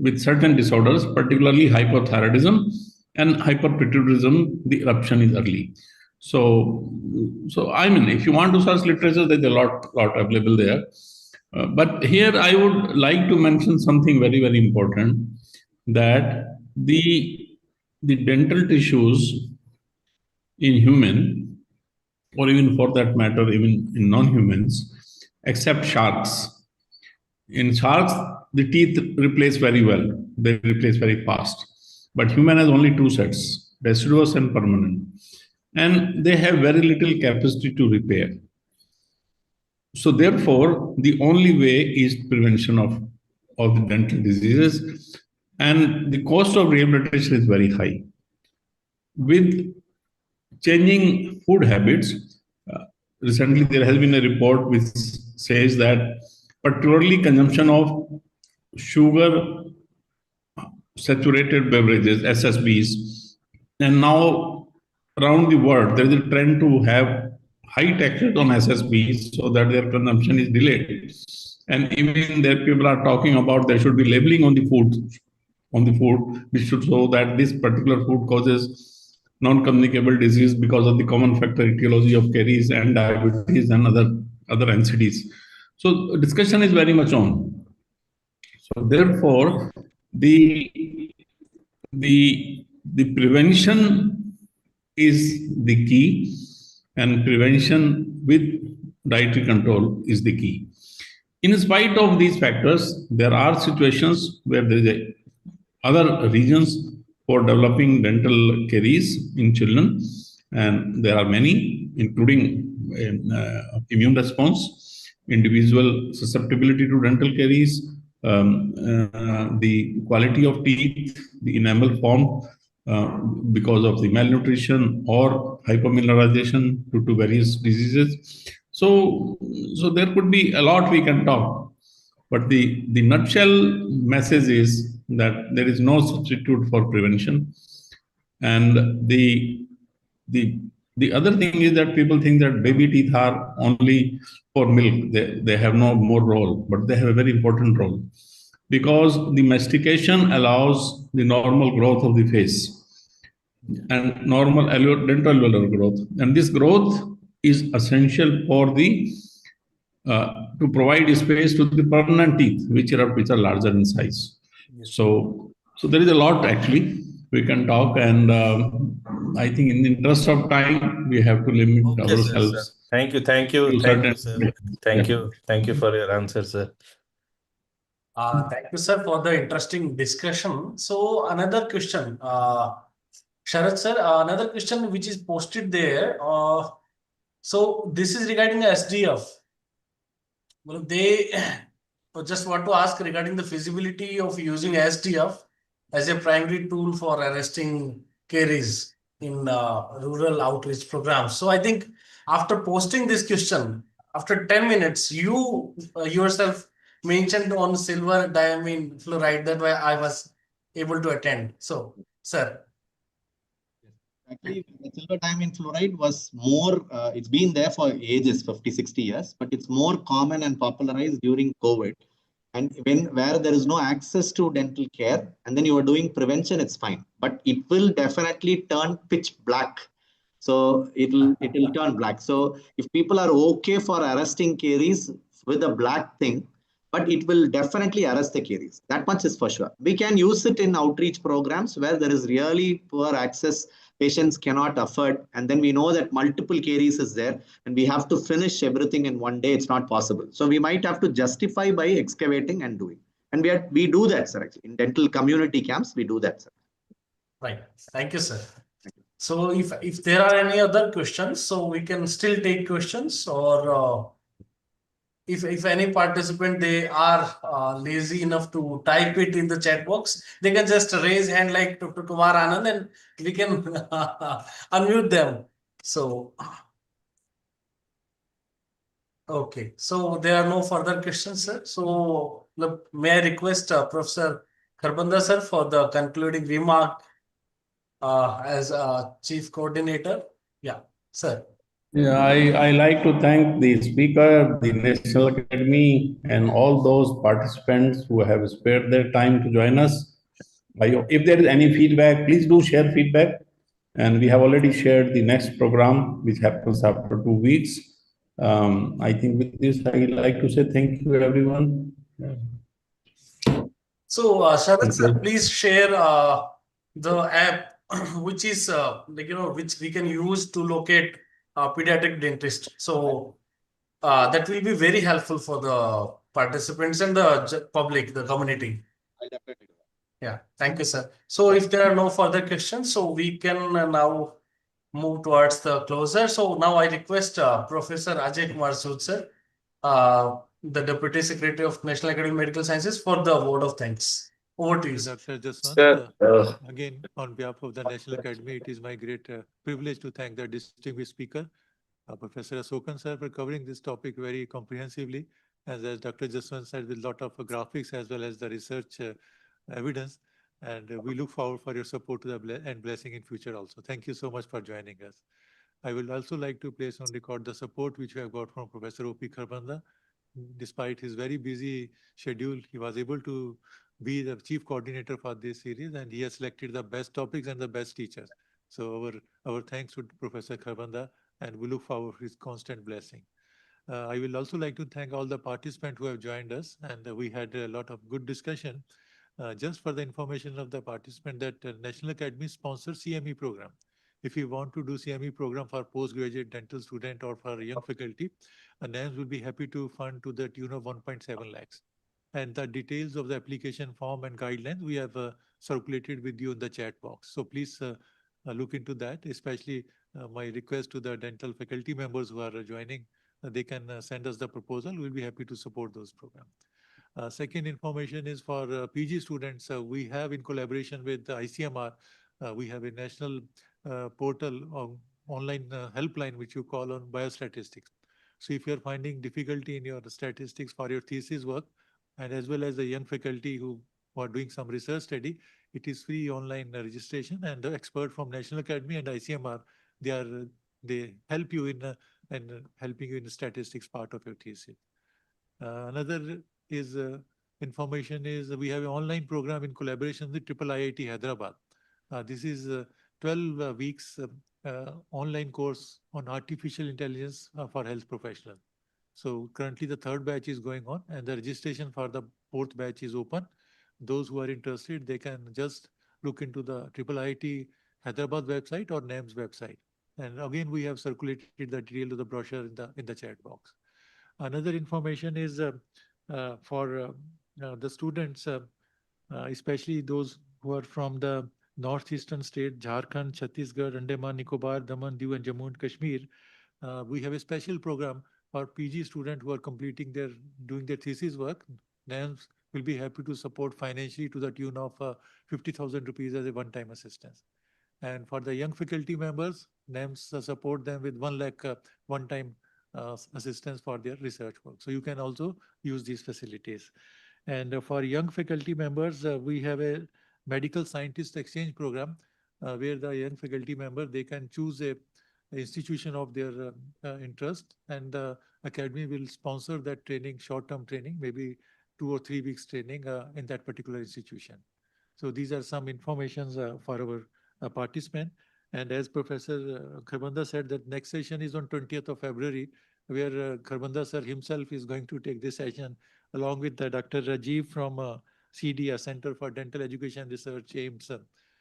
with certain disorders, particularly hypothyroidism and hyperpituitarism, the eruption is early. So I mean, if you want to search literature, there's a lot available there. But here I would like to mention something very, very important, that the dental tissues in human, or even for that matter, even in non-humans, except sharks. In sharks, the teeth replace very well. They replace very fast. But human has only two sets, deciduous and permanent. And they have very little capacity to repair. So therefore, the only way is prevention of the dental diseases, and the cost of rehabilitation is very high. With changing food habits, recently there has been a report which says that particularly consumption of sugar saturated beverages, SSBs, and now around the world there is a trend to have high taxes on SSBs so that their consumption is delayed. And even there people are talking about there should be labeling on the food, which should show that this particular food causes non-communicable disease because of the common factor etiology of caries and diabetes and other NCDs. So discussion is very much on. So therefore, the prevention is the key, and prevention with dietary control is the key. In spite of these factors, there are situations where there is other regions for developing dental caries in children, and there are many, including immune response, individual susceptibility to dental caries, the quality of teeth, the enamel form because of the malnutrition or hypermineralization due to various diseases. So there could be a lot we can talk, but the nutshell message is that there is no substitute for prevention. And the other thing is that people think that baby teeth are only for milk. They have no more role, but they have a very important role because the mastication allows the normal growth of the face and normal dental alveolar growth. And this growth is essential for the to provide space to the permanent teeth, which are larger in size. So there is a lot actually we can talk, and I think in the interest of time we have to limit Okay, sir. ourselves. Thank you, sir. Thank you for your answer, sir. Thank you, sir, for the interesting discussion. So another question, Sharat sir, another question which is posted there. So this is regarding the SDF. Well, they just want to ask regarding the feasibility of using SDF as a primary tool for arresting caries in rural outreach programs. So I think after posting this question, after 10 minutes, you yourself mentioned on silver diamine fluoride. That why I was able to attend. So, sir. Actually, the silver diamine fluoride was more, it's been there for ages, 50, 60 years, but it's more common and popularized during COVID. And where there is no access to dental care, and then you are doing prevention, it's fine. But it will definitely turn pitch black. So it'll turn black. So if people are okay for arresting caries with a black thing, but it will definitely arrest the caries. That much is for sure. We can use it in outreach programs where there is really poor access, patients cannot afford, and then we know that multiple caries is there, and we have to finish everything in one day. It's not possible. So we might have to justify by excavating and doing. And we do that, sir. Actually, in dental community camps, we do that, sir. Right. Thank you, sir. So if there are any other questions, so we can still take questions, or if any participant they are lazy enough to type it in the chat box, they can just raise hand like Dr. Kumar Anand, and we can unmute them. So okay, so there are no further questions, sir. So may I request Professor Kharbanda sir for the concluding remark as chief coordinator? Yeah, sir. Yeah, I like to thank the speaker, the National Academy, and all those participants who have spared their time to join us. If there is any feedback, please do share feedback. And we have already shared the next program, which happens after 2 weeks. I think with this, I like to say thank you, everyone. So, Sharad sir, please share the app which is which we can use to locate pediatric dentist. So that will be very helpful for the participants and the public, the community. I'll definitely do that. Yeah, thank you, sir. So if there are no further questions, so we can now move towards the closer. So now I request Professor Ajay Kumar Sood, sir, the Deputy Secretary of National Academy of Medical Sciences, for the word of thanks. Over to you, sir. Dr. Jaswant, Sir, again, on behalf of the National Academy, it is my great privilege to thank the distinguished speaker, Professor Asokan sir, for covering this topic very comprehensively. As Dr. Jaswant said, with a lot of graphics as well as the research evidence. And we look forward for your support to and blessing in future also. Thank you so much for joining us. I will also like to place on record the support which we have got from Professor O.P. Kharbanda. Despite his very busy schedule, he was able to be the chief coordinator for this series, and he has selected the best topics and the best teachers. So our thanks to Professor Kharbanda, and we look forward to his constant blessing. I will also like to thank all the participants who have joined us, and we had a lot of good discussion. Just for the information of the participant, that National Academy sponsors CME program. If you want to do CME program for postgraduate dental student or for young faculty, NAMS will be happy to fund to the tune of 1.7 lakhs. And the details of the application form and guidelines we have circulated with you in the chat box. So please look into that, especially my request to the dental faculty members who are joining, they can send us the proposal. We'll be happy to support those programs. Second information is for PG students. We have, in collaboration with the ICMR, we have a national portal online helpline which you call on biostatistics. So if you're finding difficulty in your statistics for your thesis work, and as well as the young faculty who are doing some research study, it is free online registration, and the expert from National Academy and ICMR, they help you in helping you in the statistics part of your thesis. Another is information is we have an online program in collaboration with IIIT Hyderabad. This is 12 weeks online course on artificial intelligence for health professionals. So currently the third batch is going on, and the registration for the fourth batch is open. Those who are interested, they can just look into the IIIT Hyderabad website or NAMS website. And again, we have circulated the detail of the brochure in the chat box. Another information is for the students, especially those who are from the northeastern state, Jharkhand, Chhattisgarh, Andaman, Nicobar, Daman, Diu, and Jammu and Kashmir. We have a special program for PG students who are doing their thesis work. NAMS will be happy to support financially to the tune of 50,000 rupees as a one-time assistance. And for the young faculty members, NAMS support them with 1 lakh one-time assistance for their research work. So you can also use these facilities. And for young faculty members, we have a medical scientist exchange program. where the young faculty member, they can choose a institution of their interest, and the academy will sponsor that training, short-term training, maybe 2 or 3 weeks training in that particular institution. So these are some informations for our participant. And as Professor Kharbanda said, that next session is on 20th of February, where Kharbanda sir himself is going to take this session along with Dr. Rajiv from CDR, Center for Dental Education Research, AIIMS.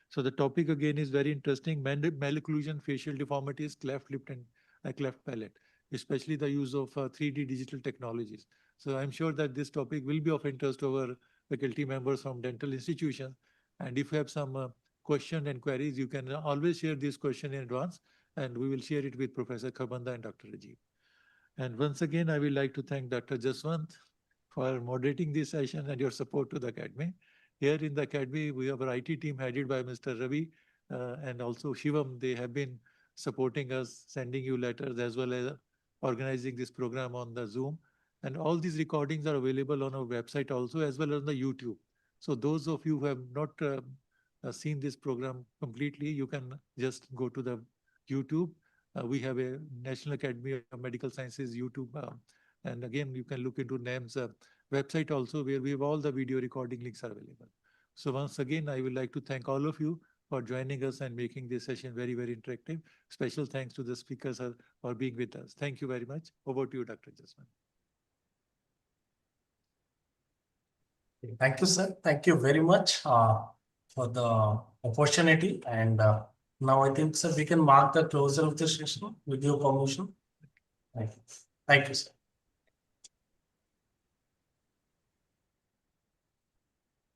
So the topic again is very interesting: malocclusion, facial deformities, cleft lip and cleft palate, especially the use of 3D digital technologies. So I'm sure that this topic will be of interest to our faculty members from dental institutions. And if you have some question and queries, you can always share this question in advance, and we will share it with Professor Kharbanda and Dr. Rajiv. And once again, I would like to thank Dr. Jaswant for moderating this session and your support to the Academy. Here in the Academy, we have our IT team headed by Mr. Ravi and also Shivam. They have been supporting us, sending you letters, as well as organizing this program on the Zoom. And all these recordings are available on our website also, as well as on the YouTube. So those of you who have not seen this program completely, you can just go to the YouTube. We have a National Academy of Medical Sciences YouTube. And again, you can look into NAMS website also, where we have all the video recording links are available. So once again, I would like to thank all of you for joining us and making this session very, very interactive. Special thanks to the speakers for being with us. Thank you very much. Over to you, Dr. Jaswant. Thank you, sir. Thank you very much for the opportunity. And now I think, sir, we can mark the closure of the session with your permission. Thank you. Thank you, sir.